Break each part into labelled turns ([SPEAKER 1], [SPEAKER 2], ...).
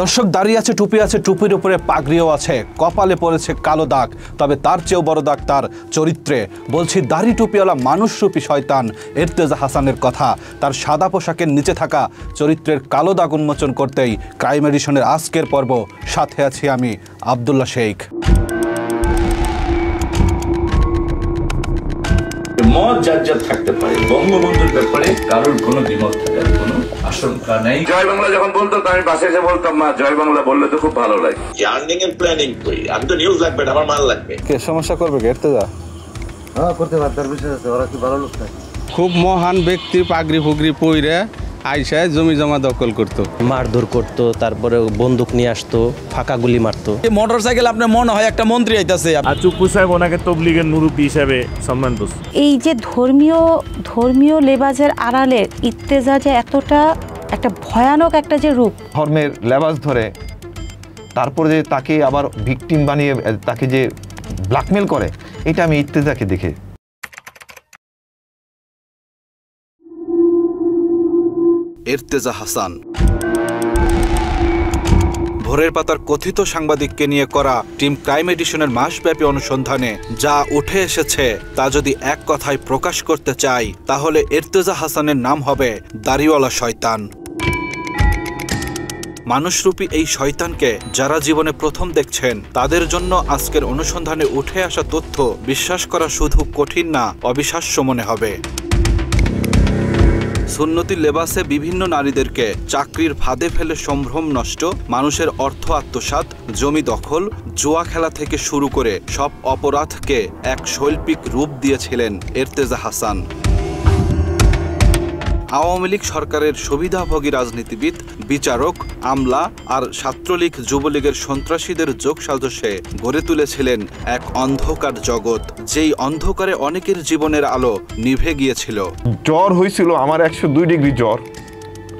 [SPEAKER 1] দর্শক, দাঁড়িয়ে আছে, টুপি আছে, টুপির উপরে পাগড়িও আছে, কপালে পড়েছে কালো দাগ, তবে তার চেয়েও বড় দাগ তার চরিত্রে। বলছি দাড়ি টুপিওয়ালা মানুষরূপী শয়তান ইরতেজা হাসানের কথা। তার সাদা পোশাকের নিচে থাকা চরিত্রের কালো দাগ উন্মোচন করতেই ক্রাইম এডিশনের আজকের পর্ব। সাথে আছি আমি আব্দুল্লাহ শেখ।
[SPEAKER 2] মত যার থাকতে পারে, বঙ্গবন্ধুর ব্যাপারে কারোর কোনো দ্বিমত থাকার কোনো আশঙ্কা নেই।
[SPEAKER 3] জয় বাংলা যখন বলতো আমি পাশে এসে বলতাম, মা জয় বাংলা বললে তো খুব ভালো লাগে।
[SPEAKER 4] জার্নিং এর প্ল্যানিং করি, আমি তো নিউজ লাগবে, আমার মাল লাগবে।
[SPEAKER 1] কে সমস্যা করবে কে ইরতেজা?
[SPEAKER 5] হ্যাঁ করতে পারে, তার বিষয় আছে, ওরা কি ভালো লোক থাকে।
[SPEAKER 6] খুব মহান ব্যক্তি পাগড়ি ফুগড়ি পইরে আইসায় জমি জমা দখল করতো,
[SPEAKER 7] মারধর করতো, তারপরে বন্দুক নিয়ে আসতো, ফাঁকা গুলি মারতো।
[SPEAKER 8] মোটর সাইকেল আপনার মনে হয় একটা মন্ত্রী আইতাছে,
[SPEAKER 9] আর চুপ্পু সাহেব ওনাকে তবলিগের মুরব্বী হিসেবে সম্মান দিচ্ছে।
[SPEAKER 10] এই যে ধর্মীয় লেবাজের আড়ালে ইরতেজা যে এতটা একটা ভয়ানক একটা যে রূপ,
[SPEAKER 11] ধর্মের লেবাস ধরে তারপরে যে তাকে আবার ভিকটিম বানিয়ে তাকে যে ব্ল্যাকমেল করে, এটা আমি ইরতেজাকে দেখে।
[SPEAKER 1] ইরতেজা হাসান ভোরের পাতার কথিত সাংবাদিককে নিয়ে করা টিম ক্রাইম এডিশনের মাসব্যাপী অনুসন্ধানে যা উঠে এসেছে তা যদি এক কথায় প্রকাশ করতে চাই, তাহলে ইরতেজা হাসানের নাম হবে দাড়িওয়ালা শয়তান। মানুষরূপী এই শয়তানকে যারা জীবনে প্রথম দেখছেন, তাদের জন্য আজকের অনুসন্ধানে উঠে আসা তথ্য বিশ্বাস করা শুধু কঠিন না, অবিশ্বাস্য মনে হবে। সুন্নতি লেবাসে বিভিন্ন নারীদেরকে চাকরির ফাঁদে ফেলে সম্ভ্রম নষ্ট, মানুষের অর্থ আত্মসাৎ, জমি দখল, জুয়া খেলা থেকে শুরু করে সব অপরাধকে এক শৈল্পিক রূপ দিয়েছিলেন ইরতেজা হাসান। আওয়ামী লীগ সরকারের সুবিধাভোগী রাজনীতিবিদ, বিচারক, আমলা আর ছাত্রলীগ যুবলীগের সন্ত্রাসীদের যোগসাজশে গড়ে তুলেছিলেন এক অন্ধকার জগৎ, যেই অন্ধকারে অনেকের জীবনের আলো নিভে গিয়েছিল।
[SPEAKER 11] জ্বর হয়েছিল আমার 102 ডিগ্রি জ্বর,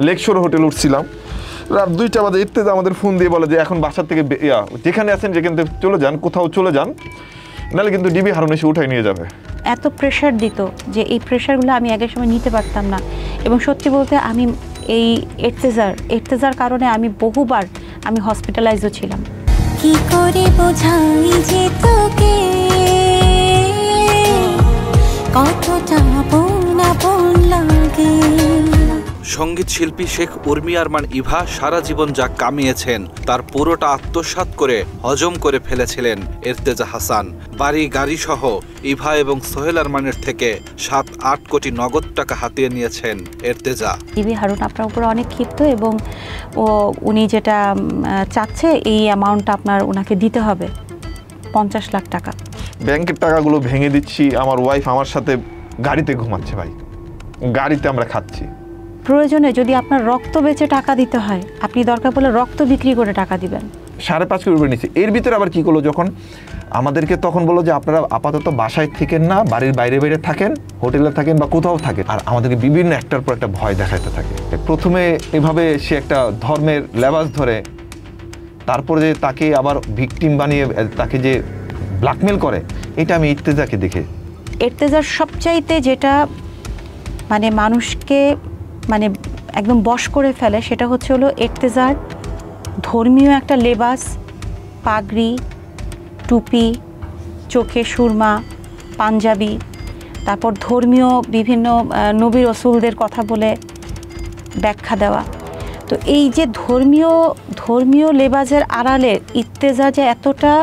[SPEAKER 11] লেকশোর হোটেল উঠছিলাম, রাত 2টা বাজে ইরতেজা আমাদের ফোন দিয়ে বলে যে এখন বাসার থেকে যেখানে আছেন যেখান থেকে চলে যান, কোথাও চলে যান, নাহলে কিন্তু ডিবি হারুন এসে উঠাই নিয়ে যাবে।
[SPEAKER 10] এত প্রেশার দিত যে এই প্রেশারগুলো আমি আগের সময় নিতে পারতাম না। এবং সত্যি বলতে আমি এই ইরতেজার কারণে আমি বহুবার আমি হসপিটালাইজও ছিলাম।
[SPEAKER 12] কি করে বোঝাই যে তোকে কতটা আপন লাগে।
[SPEAKER 1] সঙ্গীত শিল্পী শেখ উর্মি আরমান ইভা সারা জীবন যা কামিয়েছেন তার পুরোটা আত্মসাৎ করে হজম করে ফেলেছিলেন ইরতেজা হাসান। বাড়ি গাড়ি সহ ইভা এবং সোহেল আরমানের থেকে 7-8 কোটি নগদ টাকা হাতিয়ে নিয়েছেন ইরতেজা।
[SPEAKER 10] ডিবি হারুন আপনার উপরে অনেক ক্ষিপ্ত এবং উনি যেটা চাচ্ছে এই অ্যামাউন্টটা আপনার ওনাকে দিতে হবে, 50 লাখ টাকা।
[SPEAKER 11] ব্যাংকের টাকাগুলো ভেঙে দিচ্ছি, আমার ওয়াইফ আমার সাথে গাড়িতে ঘুমাচ্ছে, ভাই গাড়িতে আমরা খাচ্ছি।
[SPEAKER 10] প্রয়োজনে যদি আপনার রক্ত বেচে টাকা দিতে হয়, আপনি দরকার পড়লে রক্ত বিক্রি করে টাকা দিবেন। 5.5 কোটি রুপে নিচ্ছে। এর ভিতরে আবার কি করলো, যখন আমাদেরকে তখন বললো যে আপনারা আপাতত বাসায় থাকেন না, বাড়ির বাইরে বাইরে থাকেন, হোটেলে থাকেন বা কোথাও থাকেন, আর আমাদেরকে বিভিন্ন একটার পর একটা ভয় দেখাতে থাকে। প্রথমে এভাবে সে একটা ধর্মের লেবাস ধরে তারপরে যে তাকে আবার ভিকটিম বানিয়ে তাকে যে ব্ল্যাকমেল করে, এটা আমি ইরতেজাকে দেখে। ইরতেজার সবচাইতে যেটা মানে মানুষকে মানে একদম বশ করে ফেলে, সেটা হলো ইরতেজার ধর্মীয় একটা লেবাস, পাগড়ি, টুপি, চোখে সুরমা, পাঞ্জাবি, তারপর ধর্মীয় বিভিন্ন নবী রসুলদের কথা বলে ব্যাখ্যা দেওয়া। তো এই যে ধর্মীয় লেবাজের আড়ালে ইরতেজা যে এতটা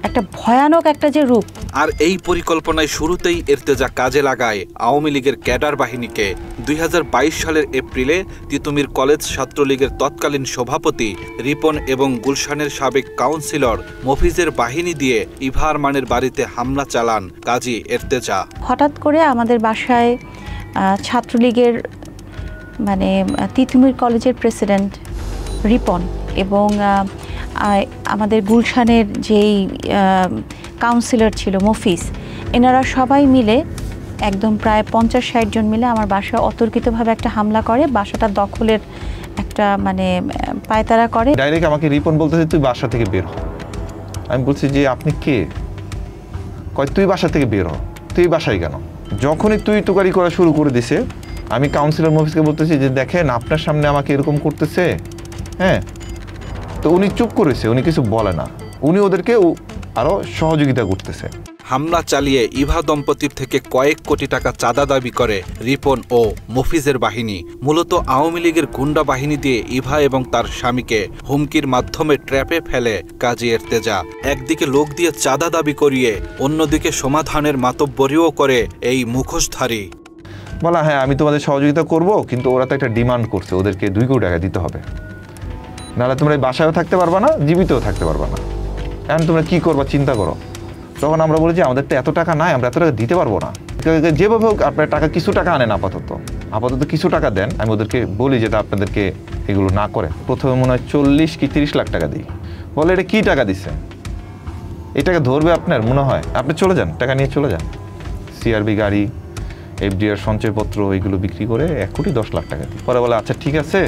[SPEAKER 10] একটা ভয়ানক একটা যে রূপ।
[SPEAKER 1] আর এই পরিকল্পনায় শুরুতেই ইরতেজা কাজে লাগায় আওয়ামী লীগের ক্যাডার বাহিনীকে। 2022 সালের এপ্রিলে তিতুমির কলেজ ছাত্রলীগের তৎকালীন সভাপতি রিপন এবং গুলশানের সাবেক কাউন্সিলর মফিজের বাহিনী দিয়ে ইভা আরমানের বাড়িতে হামলা চালান কাজী ইরতেজা।
[SPEAKER 10] হঠাৎ করে আমাদের বাসায় ছাত্রলীগের মানে তিতুমির কলেজের প্রেসিডেন্ট রিপন এবং আমাদের গুলশানের যেই কাউন্সিলর ছিল মফিজ, এনারা সবাই মিলে একদম প্রায় 50-60 জন মিলে আমার বাসায় অতর্কিতভাবে একটা হামলা করে, বাসাটা দখলের একটা মানে পায়তারা করে।
[SPEAKER 11] ডাইরেক্ট আমাকে রিপন বলতেছে তুই বাসা থেকে বের হ। আমি বলছি যে আপনি কে? কয় তুই বাসা থেকে বের হ। তুই বাসায় কেন? যখনই তুই তোকারি করা শুরু করে দিছে, আমি কাউন্সিলর মফিজকে বলতেছি যে দেখেন আপনার সামনে আমাকে এরকম করতেছে, হ্যাঁ
[SPEAKER 10] তো উনি চুপ করেছে, উনি কিছু বলে না, উনি ওদেরকে আরও সহযোগিতা করতেছে।
[SPEAKER 1] হামলা চালিয়ে ইভা দম্পতির থেকে কয়েক কোটি টাকা চাঁদা দাবি করে রিপন ও মফিজের বাহিনী। মূলত আওয়ামী লীগের গুন্ডা বাহিনী দিয়ে ইভা এবং তার স্বামীকে হুমকির মাধ্যমে ট্র্যাপে ফেলে কাজী এর্তেজা। একদিকে লোক দিয়ে চাঁদা দাবি করিয়ে অন্যদিকে সমাধানের মাতব্বরিও করে এই মুখোশধারী।
[SPEAKER 10] বলা হ্যাঁ আমি তোমাদের সহযোগিতা করব, কিন্তু ওরা তো একটা ডিমান্ড করছে, ওদেরকে 2 কোটি টাকা দিতে হবে, নাহলে তোমরা এই বাসায়ও থাকতে পারবা না, জীবিতও থাকতে পারবা না। এখন তোমরা কী করবা চিন্তা করো। তখন আমরা বলি যে আমাদের তো এত টাকা নাই, আমরা এত টাকা দিতে পারবো না। যেভাবে হোক আপনার টাকা কিছু টাকা আনেন, আপাতত কিছু টাকা দেন। আমি ওদেরকে বলি যে আপনাদেরকে এগুলো না করে। প্রথমে মনে হয় 40 কি 30 লাখ টাকা দিই। বলে এটা কী টাকা দিচ্ছে, এই টাকা ধরবে আপনার মনে হয়? আপনি চলে যান, টাকা নিয়ে চলে যান। সিআরবি গাড়ি, এফডিআর সঞ্চয়পত্র এগুলো বিক্রি করে 1 কোটি 10 লাখ টাকা দিই। পরে বলে আচ্ছা ঠিক আছে,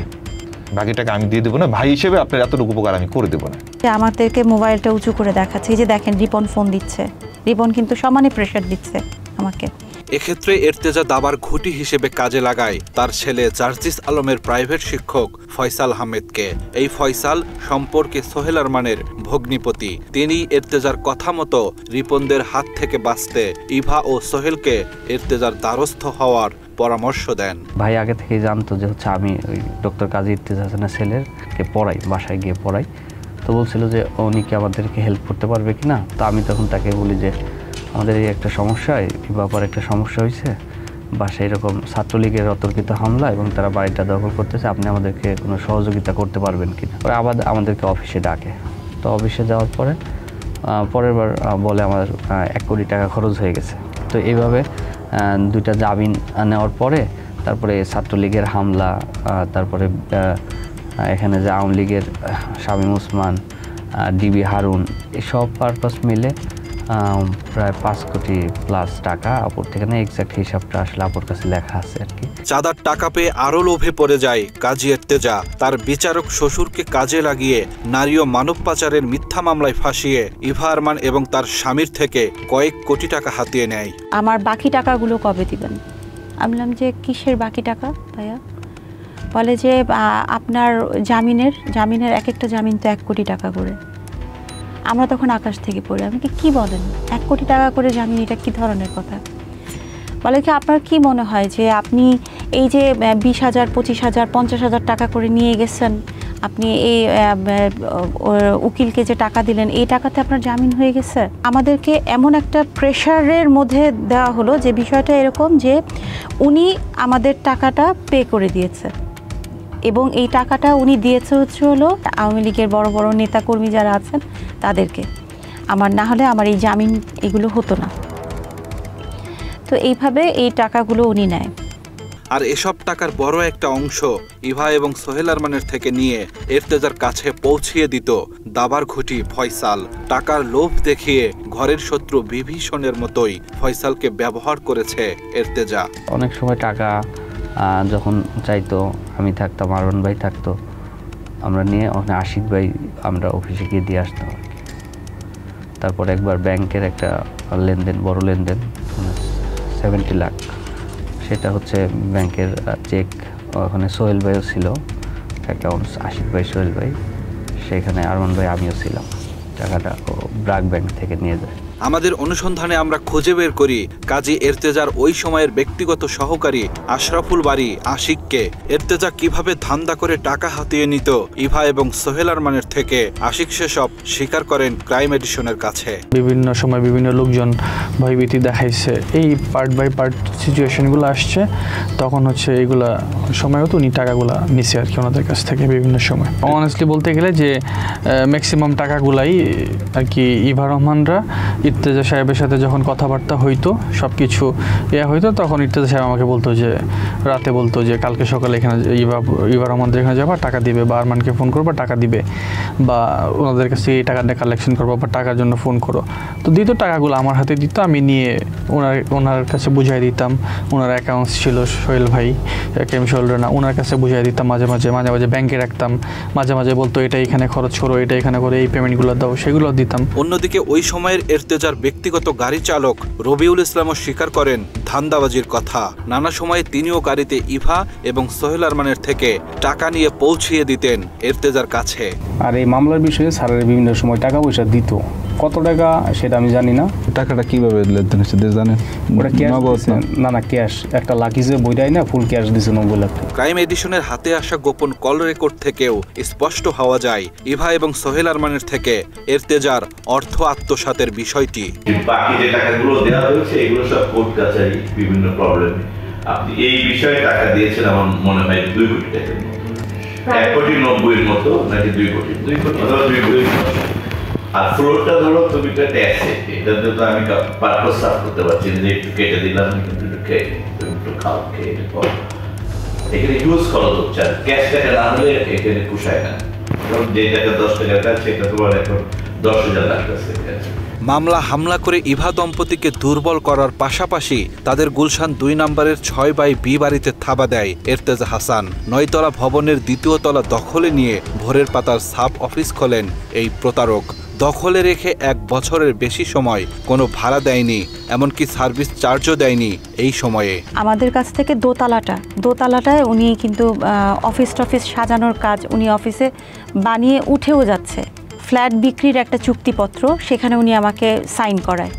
[SPEAKER 10] বাকি টাকা আমি দিয়ে দেবো না, ভাই হিসেবে আপনার এতটুকু উপকার আমি করে দেবো না।
[SPEAKER 13] আমাদেরকে মোবাইলটা উঁচু করে দেখাচ্ছে, এই যে দেখেন রিপন ফোন দিচ্ছে, রিপন কিন্তু সমানে প্রেশার দিচ্ছে আমাকে।
[SPEAKER 1] এক্ষেত্রে এর্তেজা দাবার ঘুঁটি হিসেবে কাজে লাগায় তার ছেলে জার্জিস আলমের প্রাইভেট শিক্ষক ফয়সাল আহমেদকে। এই ফয়সাল সম্পর্কে সোহেল আরমানের ভগ্নিপতি। তিনি এর্তেজার কথা মতো রিপনদের হাত থেকে বাঁচতে ইভা ও সোহেলকে এর্তেজার দ্বারস্থ হওয়ার পরামর্শ দেন।
[SPEAKER 14] ভাই আগে থেকেই জানতো যে হচ্ছে আমি ওই ডক্টর কাজী ইর্তেজা হাসানের ছেলেকে পড়াই, বাসায় গিয়ে পড়াই। তো বলছিল যে উনি কি আমাদেরকে হেল্প করতে পারবে কি না। তো আমি তখন তাকে বলি যে আমাদের এই একটা সমস্যা, এই ব্যাপারে একটা সমস্যা হয়েছে, বাসায় এরকম ছাত্রলীগের অতর্কিত হামলা এবং তারা বাড়িটা দখল করতেছে, আপনি আমাদেরকে কোনো সহযোগিতা করতে পারবেন কি না। পরে আবার আমাদেরকে অফিসে ডাকে। তো অফিসে যাওয়ার পরে পরের বার বলে আমার 1 কোটি টাকা খরচ হয়ে গেছে। তো এইভাবে 2টা জামিন নেওয়ার পরে তারপরে ছাত্রলীগের হামলা, তারপরে এখানে যে আওয়ামী লীগের শামীম ওসমান, ডিবি হারুন, এসব পারপাস মিলে প্রায় 5 কোটি প্লাস টাকা আপুর থেকে, না এক্সাক্ট হিসাবটা আসলে আপুর কাছে লেখা আছে আর কি।
[SPEAKER 1] চাঁদার টাকা পেয়ে আরও লোভে পড়ে যায় কাজী এর্তেজা। তার বিচারক শ্বশুরকে কাজে লাগিয়ে নারী ও মানব পাচারের মিথ্যা মামলায় ফাঁসিয়ে ইভা আরমান এবং তার স্বামীর থেকে কয়েক কোটি টাকা হাতিয়ে নেয়।
[SPEAKER 13] আমার বাকি টাকাগুলো কবে দিবেন? আমি বললাম যে কিসের বাকি টাকা ভাইয়া? বলে যে আপনার জামিনের এক একটা জামিন তো 1 কোটি টাকা করে। আমরা তখন আকাশ থেকে পড়ি, আপনি কি বলেন 1 কোটি টাকা করে জামিন, এটা কি ধরনের কথা? বলে কি আপনার কি মনে হয় যে আপনি এই যে 20,000 25,000 50,000 টাকা করে নিয়ে গেছেন, আপনি এই উকিলকে যে টাকা দিলেন এই টাকাতে আপনার জামিন হয়ে গেছে? আমাদেরকে এমন একটা প্রেশারের মধ্যে দেওয়া হলো যে বিষয়টা এরকম যে উনি আমাদের টাকাটা পে করে দিয়েছে এবং এই টাকাটা উনি দিয়েছে হলো আওয়ামী লীগের বড় বড় নেতাকর্মী যারা আছেন তাদেরকে। আমার না হলে আমার এই জামিন এগুলো হতো না। তো এইভাবে এই টাকাগুলো উনি নেয়।
[SPEAKER 1] আর এসব টাকার বড় একটা অংশ ইভা এবং সোহেল আরমানের থেকে নিয়ে এর্তেজার কাছে পৌঁছিয়ে দিত দাবার ঘুঁটি ফয়সাল। টাকার লোভ দেখিয়ে ঘরের শত্রু বিভীষণের মতোই ফয়সালকে ব্যবহার করেছে এর্তেজা।
[SPEAKER 14] অনেক সময় টাকা যখন চাইতো, আমি থাকতাম, আরমান ভাই থাকতো, আমরা নিয়ে ওখানে আশিক ভাই আমরা অফিসে গিয়ে দিয়ে আসতাম আর কি। তারপর একবার ব্যাংকের একটা লেনদেন, বড় লেনদেন 70 লাখ, সেটা হচ্ছে ব্যাংকের চেক, ওখানে সোহেল ভাইও ছিল অ্যাকাউন্টস, আশিক ভাই, সোহেল ভাই, সেখানে আরমান ভাই আমিও ছিলাম। টাকাটা ব্র্যাক ব্যাংক থেকে নিয়ে যায়।
[SPEAKER 1] আমাদের অনুসন্ধানে আমরা খুঁজে বের করি কাজী এর্তেজার ওই সময়ের ব্যক্তিগত সহকারী আশরাফুল বারী আশিককে। এর্তেজা কিভাবে ধান্দা করে টাকা হাতিয়ে নিত ইভা এবং সোহেল আরমানের থেকে, আশিক সেসব স্বীকার করেন ক্রাইম এডিশনের কাছে।
[SPEAKER 15] বিভিন্ন সময় বিভিন্ন লোকজন ভয়ভীতি দেখাইছে, এই পার্ট বাই পার্ট সিচুয়েশনগুলো আসছে, তখন হচ্ছে এইগুলা সময় হতো উনি টাকাগুলা নিছে আর কি ওনাদের কাছ থেকে বিভিন্ন সময়। অনেস্টলি বলতে গেলে যে ম্যাক্সিমাম টাকাগুলাই আর কি ইভা রহমানরা ইর্তেজা সাহেবের সাথে যখন কথাবার্তা হইতো, সব কিছু হইতো, তখন ইর্তেজা সাহেব আমাকে বলতো যে, রাতে বলতো যে কালকে সকালে এখানে ইভা রহমানদের এখানে যাবা, টাকা দিবে, বা আরমানকে ফোন করবা, টাকা দিবে, বা ওনাদের কাছে এই টাকাটা কালেকশন করবো, বা টাকার জন্য ফোন করো। তো দিত, টাকাগুলো আমার হাতে দিত, আমি নিয়ে ওনার কাছে বুঝাই দিতাম, ওনার অ্যাকাউন্টস ছিল সোহেল ভাই, সোহেল রানা, ওনার কাছে বুঝিয়ে দিতাম মাঝে মাঝে ব্যাংকে রাখতাম, মাঝে মাঝে বলতো এটা এখানে খরচ করো, এটা এখানে করে এই পেমেন্টগুলো দাও, সেগুলো দিতাম।
[SPEAKER 1] অন্যদিকে ওই সময়ের এর্তেজার ব্যক্তিগত গাড়ি চালক রবিউল ইসলামও স্বীকার করেন ধান্দাবাজির কথা। নানা সময়ে তিনিও গাড়িতে ইভা এবং সোহেল আরমানের থেকে টাকা নিয়ে পৌঁছিয়ে দিতেন এর্তেজার কাছে।
[SPEAKER 16] আর এই মামলার বিষয়ে স্যারের বিভিন্ন সময় টাকা পয়সা দিত, কত টাকা সেটা আমি জানি না।
[SPEAKER 17] টাকাটা কিভাবে লেনদেন হচ্ছে জানেন?
[SPEAKER 16] ওটা ক্যাশ, না ক্যাশ, একটা লাকিজে বইটাই না ফুল ক্যাশ দিছে 90 লাখ।
[SPEAKER 1] ক্রাইম এডিশনের হাতে আসা গোপন কল রেকর্ড থেকেও স্পষ্ট হওয়া যায় ইভা এবং সোহেল আরমানের থেকে এর্তেজার অর্থ আত্মসাতের বিষয়টি।
[SPEAKER 2] বাকি যে টাকাগুলো দেওয়া হয়েছে এগুলো সব কোর্ট কাছারি বিভিন্ন প্রবলেমে আপনি এই বিষয়ে টাকা দিয়েছেন আমার মনে হয় 2 কোটি টাকা, 1,90,00,000 মতো নাকি 2 কোটি অথবা 2 কোটি। আর ফ্লোরটা ধরো তুমি একটা ট্যাক্স, এটাতে তো আমি পার্পস সাফ করতে পারছি যে একটু কেটে দিলাম, একটু খাও, খেয়ে এখানে ইউজ খরচ হচ্ছে। আর ক্যাশ টাকা না হলে এখানে পুষায় না, যে টাকা 10 টাকা সেটা তোমার এখন 10,000 লাগতেছে।
[SPEAKER 1] মামলা হামলা করে ইভা দম্পতিকে দুর্বল করার পাশাপাশি তাদের গুলশান 2 নম্বরের 6/B বাড়িতে থাবা দেয় এর্তেজা হাসান। 9 তলা ভবনের 2য় তলা দখলে নিয়ে ভোরের পাতার সাব অফিস খোলেন এই প্রতারক। দখলে রেখে 1 বছরের বেশি সময় কোনো ভাড়া দেয়নি, এমনকি সার্ভিস চার্জও দেয়নি। এই সময়ে
[SPEAKER 13] আমাদের কাছ থেকে দোতলাটায় উনি কিন্তু অফিস টফিস সাজানোর কাজ উনি অফিসে বানিয়ে উঠেও যাচ্ছে। ফ্ল্যাট বিক্রির একটা চুক্তিপত্র সেখানে উনি আমাকে সাইন করায়,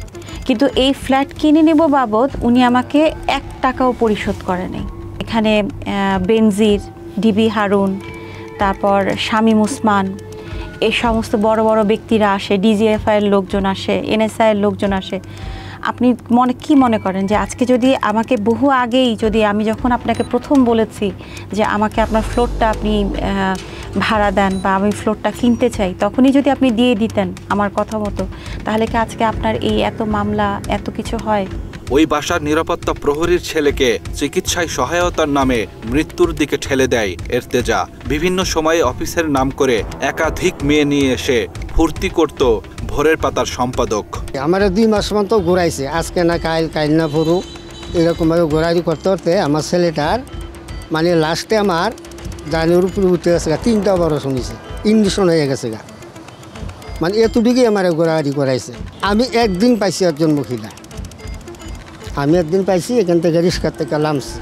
[SPEAKER 13] কিন্তু এই ফ্ল্যাট কিনে নেব বাবদ উনি আমাকে 1 টাকাও পরিশোধ করে নাই। এখানে বেনজির, ডিবি হারুন, তারপর শামীম উসমান, এই সমস্ত বড় বড় ব্যক্তিরা আসে, ডিজিএফআইয়ের লোকজন আসে, এনএসআইয়ের লোকজন আসে। আপনি কি মনে করেন যে আজকে যদি আমাকে বহু আগেই যদি আমি যখন আপনাকে প্রথম বলেছি যে আমাকে আপনার ফ্লোরটা আপনি ভাড়া দেন বা আমি ফ্লোরটা কিনতে চাই, তখনই যদি আপনি দিয়ে দিতেন আমার কথা মতো, তাহলে কি আজকে আপনার এই এত মামলা এত কিছু হয়?
[SPEAKER 1] ওই বাসার নিরাপত্তা প্রহরীর ছেলেকে চিকিৎসায় সহায়তার নামে মৃত্যুর দিকে ঠেলে দেয় এর্তেজা। বিভিন্ন সময়ে অফিসের নাম করে একাধিক মেয়ে নিয়ে এসে ফুর্তি করত ভোরের পাতার সম্পাদক।
[SPEAKER 18] আমার 2 মাস মতো ঘুরাইছে, আজকে না কাইল না ভরু, এরকমভাবে ঘোরাঘুরি করতে করতে আমার ছেলেটার মানে লাস্টে আমার জানুর উপরে উঠে গেছে, 3টা অপারেশন হয়েছে, ইঞ্জেকশন হয়ে গেছে গা, মানে এতটুকুই আমার ঘোরাঘুরি করাইছে। আমি একদিন পাইছি একজন মহিলা, আমি একদিন পাইছি এখান থেকে রিক্সার থেকে নামছি,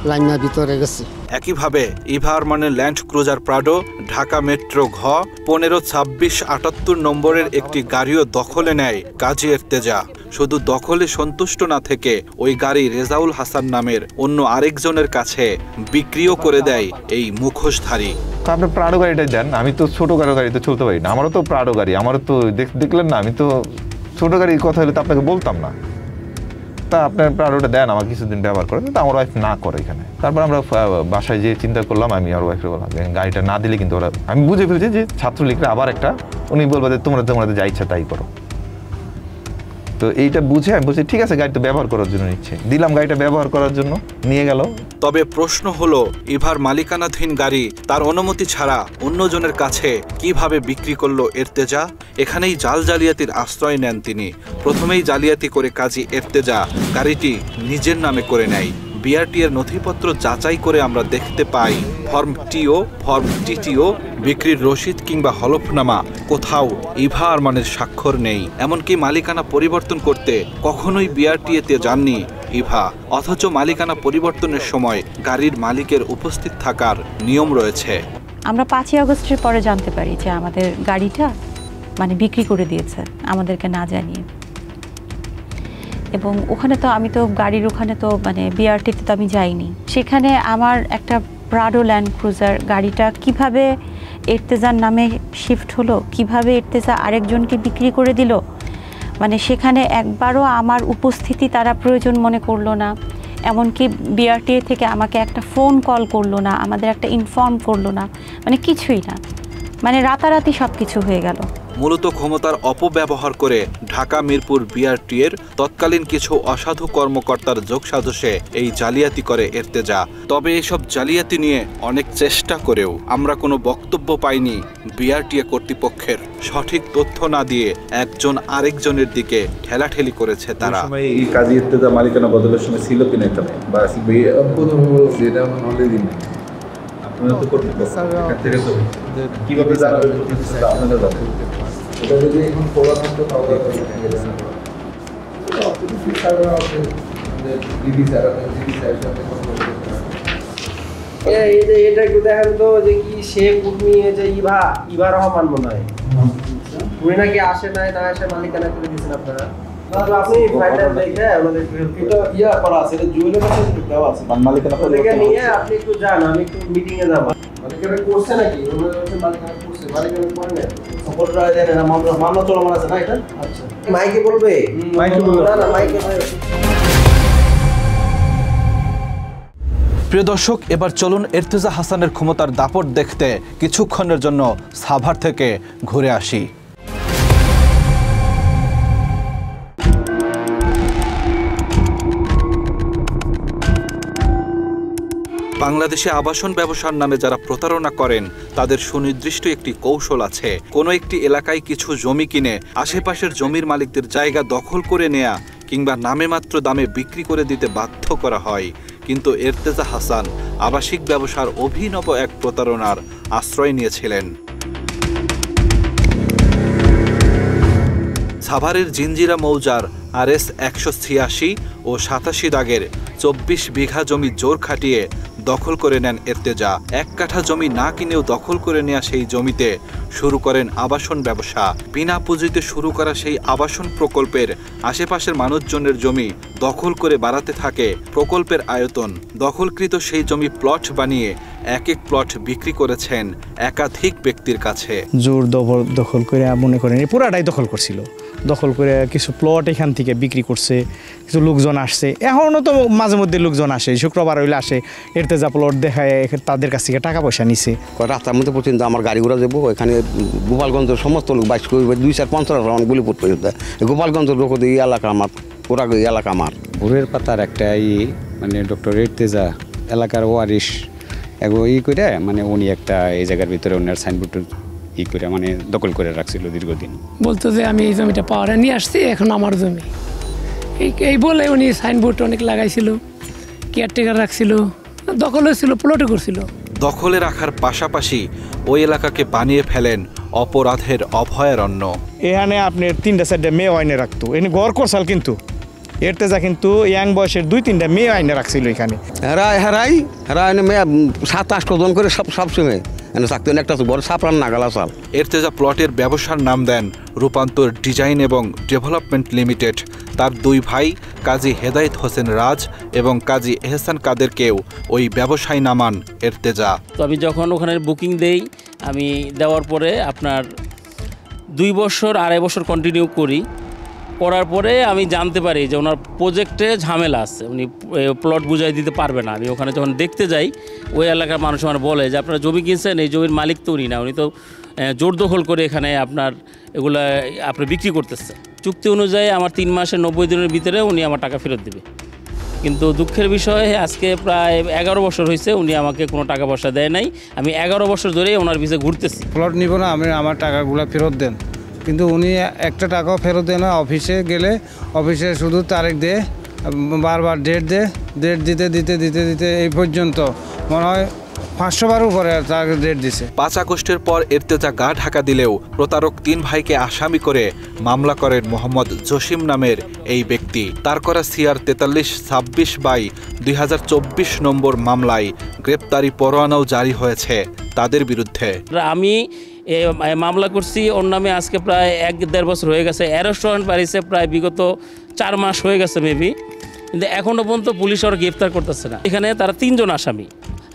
[SPEAKER 18] লাইনের ভিতরে গেছি।
[SPEAKER 1] একইভাবে ইভা আরমানের Land Cruiser Prado Dhaka metro ঘ 152678 নম্বরের একটি গাড়িও দখলে নেয় কাজী এর্তেজা। শুধু দখলে সন্তুষ্ট না থেকে ওই গাড়ি রেজাউল হাসান নামের অন্য আরেকজনের কাছে বিক্রিও করে দেয় এই মুখোশধারী।
[SPEAKER 10] আপনি প্রাডো গাড়িটা দেন, আমি তো ছোট গাড়িতে চলতে পারি না, আমারও তো প্রাডো গাড়ি, আমারও তো দেখলেন না, আমি তো ছোট গাড়ির কথা হলে তো আপনাকে বলতাম না। তা আপনার প্রাডোটা দেন, আমার কিছুদিন ব্যবহার করেন, তা আমার ওয়াইফ না করে এখানে। তারপর আমরা বাসায় যেয়ে চিন্তা করলাম, আমি আর ওয়াইফে বললাম গাড়িটা না দিলে কিন্তু ওরা, আমি বুঝে ফেলছি যে ছাত্রলীগরা আবার একটা উনি বলবো যে তোমরা যা ইচ্ছা তাই করো। তো এইটা বুঝে আমি বলছি ঠিক আছে, গাড়িটা ব্যবহার করার জন্য নিচ্ছে, দিলাম গাড়িটা ব্যবহার করার জন্য, নিয়ে গেল।
[SPEAKER 1] তবে প্রশ্ন হলো ইভার মালিকানাধীন গাড়ি তার অনুমতি ছাড়া অন্যজনের কাছে কিভাবে বিক্রি করলো এর্তেজা? এখানেই জাল জালিয়াতির আশ্রয় নেন তিনি। প্রথমেই জালিয়াতি করে কাজী এর্তেজা গাড়িটি নিজের নামে করে নেয়। বিআরটি এর নথিপত্র যাচাই করে আমরা দেখতে পাই ফর্ম টিও, ফর্ম টিটিও, বিক্রির রসিদ কিংবা হলফনামা কোথাও ইভা আরমানের স্বাক্ষর নেই। এমনকি মালিকানা পরিবর্তন করতে কখনোই বিআরটিএতে যাননি ইভা, অথচ মালিকানা পরিবর্তনের সময় গাড়ির মালিকের উপস্থিত থাকার নিয়ম রয়েছে।
[SPEAKER 13] আমরা 5ই আগস্টের পরে জানতে পারি যে আমাদের গাড়িটা মানে বিক্রি করে দিয়েছে আমাদেরকে না জানিয়ে। এবং ওখানে তো আমি তো গাড়ির ওখানে তো মানে বিআরটিতে তো আমি যাইনি। সেখানে আমার একটা প্রাডো ল্যান্ড ক্রুজার গাড়িটা কিভাবে এর্তেজার নামে শিফট হলো, কিভাবে এর্তেজা আরেকজনকে বিক্রি করে দিল, মানে সেখানে একবারও আমার উপস্থিতি তারা প্রয়োজন মনে করলো না। এমনকি বিআরটিএ থেকে আমাকে একটা ফোন কল করলো না, আমাদের একটা ইনফর্ম করলো না, মানে কিছুই না। মানে রাতারাতি সব কিছু হয়ে গেল।
[SPEAKER 1] মূলত ক্ষমতার অপব্যবহার করে ঢাকা মিরপুর বিআরটি এর তৎকালীন কিছু অসাধু কর্মকর্তার যোগসাজশে এই জালিয়াতি করে এর্তেজা। তবে এসব জালিয়াতি নিয়ে অনেক চেষ্টা করেও আমরা কোনো বক্তব্য পাইনি বিআরটিএ কর্তৃপক্ষের। সঠিক তথ্য না দিয়ে একজন আরেকজনের দিকে ঠেলাঠেলি করেছে তারা।
[SPEAKER 17] এই কাজী এর্তেজা মালিকানা বদলের সময় ছিল কিনা এখানে বা আপনারা তো কর্তৃপক্ষ থেকে তো কিভাবে জানাবেন আপনারা জানেন এটা যদি এখন খোলা থাকতো তাহলে
[SPEAKER 5] এটা একটু দেখেন তো যে কি সে কুর্মি যে ইভা রহমান মনে হয় উনি নাকি আসে নাই না আসে মালিকানা করে দিয়েছেন আপনারা। আপনি ফাইনাল দেখে আমাদের এটা ইয়া করা আছে, এটা জুয়েলের কাছে দেওয়া আছে মালিকানা করে নিয়ে আপনি একটু যান, আমি একটু মিটিং এ যাব। মালিকানা করছে নাকি মালিকানা করছে, মালিকানা করে না খবর রায় দেন না, মামলা চলমান আছে না এটা। আচ্ছা মাইকে বলবে, মাইকে বলবে না, মাইকে
[SPEAKER 1] প্রিয় দর্শক, এবার চলুন এর্তেজা হাসানের ক্ষমতার দাপট দেখতে কিছুক্ষণের জন্য সাভার থেকে ঘুরে আসি। বাংলাদেশে আবাসন ব্যবসার নামে যারা প্রতারণা করেন তাদের সুনির্দিষ্ট একটি কৌশল আছে। কোনো একটি এলাকায় কিছু জমি কিনে আশেপাশের জমির মালিকদের জায়গা দখল করে নেয়া কিংবা নামে মাত্র দামে বিক্রি করে দিতে বাধ্য করা হয়। কিন্তু এর্তেজা হাসান আবাসিক ব্যবসার অভিনব এক প্রতারণার আশ্রয় নিয়েছিলেন। সাভারের জিঞ্জিরা মৌজার RS 186 ও 87 দাগের 24 বিঘা জমি জোর খাটিয়ে দখল করে নেন এর্তেজা। এক কাঠা জমি না কিনেও দখল করে নেয়া সেই জমিতে শুরু করেন আবাসন ব্যবসা। বিনা পুঁজিতে শুরু করা সেই আবাসন প্রকল্পের আশেপাশের মানুষজনের জমি দখল করে বাড়াতে থাকে প্রকল্পের আয়তন। দখলকৃত সেই জমি প্লট বানিয়ে এক এক প্লট বিক্রি করেছেন একাধিক ব্যক্তির কাছে।
[SPEAKER 19] জোর দখল করে মনে করেন পুরাটাই দখল করছিল, দখল করে কিছু প্লট এখান থেকে বিক্রি করছে, কিছু লোকজন আসছে, এখনও তো মাঝে মধ্যে লোকজন আসে, শুক্রবার হইলে আসে, এর্তেজা প্লট দেখায় তাদের কাছ থেকে টাকা পয়সা নিছে।
[SPEAKER 20] রাস্তার মধ্যে পর্যন্ত আমার গাড়ি ঘোড়া যাবো, এখানে গোপালগঞ্জের সমস্ত লোক 2-4-5 রাউন্ড গুলি পড়তে গোপালগঞ্জের লোক এই এলাকা আমার, ওরা এই এলাকা আমার।
[SPEAKER 21] ভোরের পাতার একটা মানে ডক্টর এর্তেজা এলাকার ওয়ারিশ করে মানে উনি একটা এই জায়গার ভিতরে ওনার সাইনবোর্ড করে মানে দখল করে রাখছিল দীর্ঘদিন।
[SPEAKER 22] বলতো যে আমি এই জমিটা পাওয়ারে নিয়ে আসছি, এখন আমার জমি এই বলে উনি সাইনবোর্ড অনেক লাগাইছিল, কেয়ারটেকার রাখছিল, দখল হয়েছিল, প্লটও করছিল।
[SPEAKER 1] দখলে রাখার পাশাপাশি ওই এলাকাকে বানিয়ে ফেলেন অপরাধের অভয়ারণ্য।
[SPEAKER 19] এখানে আপনার 3-4টা মেয়ে আইনে রাখতো, এনে গড় করছাল কিন্তু এর্তেজা কিন্তু ইয়াং বয়সের 2-3টা মেয়ে আইনে রাখছিল এখানে।
[SPEAKER 20] হেরাই মেয়ে 7-8 জন করে সবসময় থাকতেন, একটা বড় সাপড়ান নাগালা চাল।
[SPEAKER 1] এর্তেজা প্লটের ব্যবসার নাম দেন রূপান্তর ডিজাইন এবং ডেভেলপমেন্ট লিমিটেড। তার 2 ভাই কাজী হেদায়েত হোসেন রাজ এবং কাজী এহসান কাদেরকেও ওই ব্যবসায় নামান এর্তেজা।
[SPEAKER 23] তো আমি যখন ওখানে বুকিং দেই, আমি দেওয়ার পরে আপনার 2 বছর 2.5 বছর কন্টিনিউ করার পরে আমি জানতে পারি যে ওনার প্রজেক্টে ঝামেলা আছে, উনি প্লট বুঝাই দিতে পারবে না। আমি ওখানে যখন দেখতে যাই, ওই এলাকার মানুষ আমার বলে যে আপনারা জমি কিনছেন, এই জমির মালিক তো উনি না, উনি তো জোর দখল করে এখানে আপনার এগুলা আপনি বিক্রি করতেছে। চুক্তি অনুযায়ী আমার 3 মাসের 90 দিনের ভিতরে উনি আমার টাকা ফেরত দেবে, কিন্তু দুঃখের বিষয় আজকে প্রায় 11 বছর হয়েছে উনি আমাকে কোনো টাকা পয়সা দেয় নাই। আমি 11 বছর ধরেই ওনার পিছে ঘুরতেছি।
[SPEAKER 6] প্লট নিব না, আমি আমার টাকাগুলো ফেরত দেন, কিন্তু উনি একটা টাকাও ফেরত দেয় না। অফিসে গেলে অফিসে শুধু তারিখ দেয়, বারবার ডেট দিতে এই পর্যন্ত মনে হয় 500 বার উপরে তাকে ডেট দিছে।
[SPEAKER 1] 5 আগস্টের পর এর্তেজা গা ঢাকা দিলেও প্রতারক 3 ভাইকে আসামি করে মামলা করেন মোহাম্মদ জসিম নামের এই ব্যক্তি। তার করা CR 43/26/2024 নম্বর মামলায় গ্রেপ্তারি পরোয়ানাও জারি হয়েছে তাদের বিরুদ্ধে।
[SPEAKER 23] আমি মামলা করছি ওর নামে আজকে প্রায় 1-1.5 বছর হয়ে গেছে। অ্যারেস্ট ওয়ারেন্ট পাইছে প্রায় বিগত 4 মাস হয়ে গেছে মেবি, কিন্তু এখনও পর্যন্ত পুলিশ ওরা গ্রেপ্তার করতেছে না। এখানে তারা 3 জন আসামি।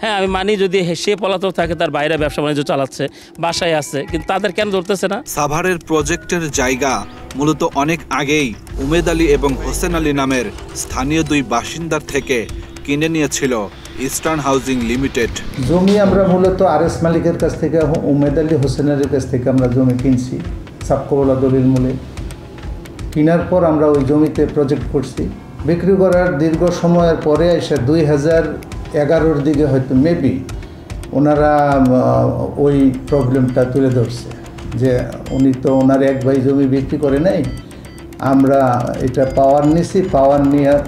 [SPEAKER 23] হ্যাঁ, আমি মানি যদি সে পলাতক থাকে, তার বাইরে ব্যবসা বাণিজ্য চালাচ্ছে, বাসায় আছে, কিন্তু তাদের কেন ধরতেছে না?
[SPEAKER 1] সাভারের প্রজেক্টের জায়গা মূলত অনেক আগেই উমেদ আলী এবং হোসেন আলী নামের স্থানীয় 2 বাসিন্দার থেকে কিনে নিয়েছিল ইস্টার্ন হাউজিং লিমিটেড।
[SPEAKER 3] জমি আমরা মূলত আরএস মালিকের কাছ থেকে, উমেদ আলী হোসেনের কাছ থেকে আমরা জমি কিনছি সাবকবলা দলিল মূলে। কেনার পর আমরা ওই জমিতে প্রজেক্ট করছি। বিক্রি করার দীর্ঘ সময়ের পরে এসে 2011-র দিকে হয়তো মেবি ওনারা ওই প্রবলেমটা তুলে ধরছে যে উনি তো ওনার এক ভাই জমি বিক্রি করে নাই, আমরা এটা পাওয়ার নিছি,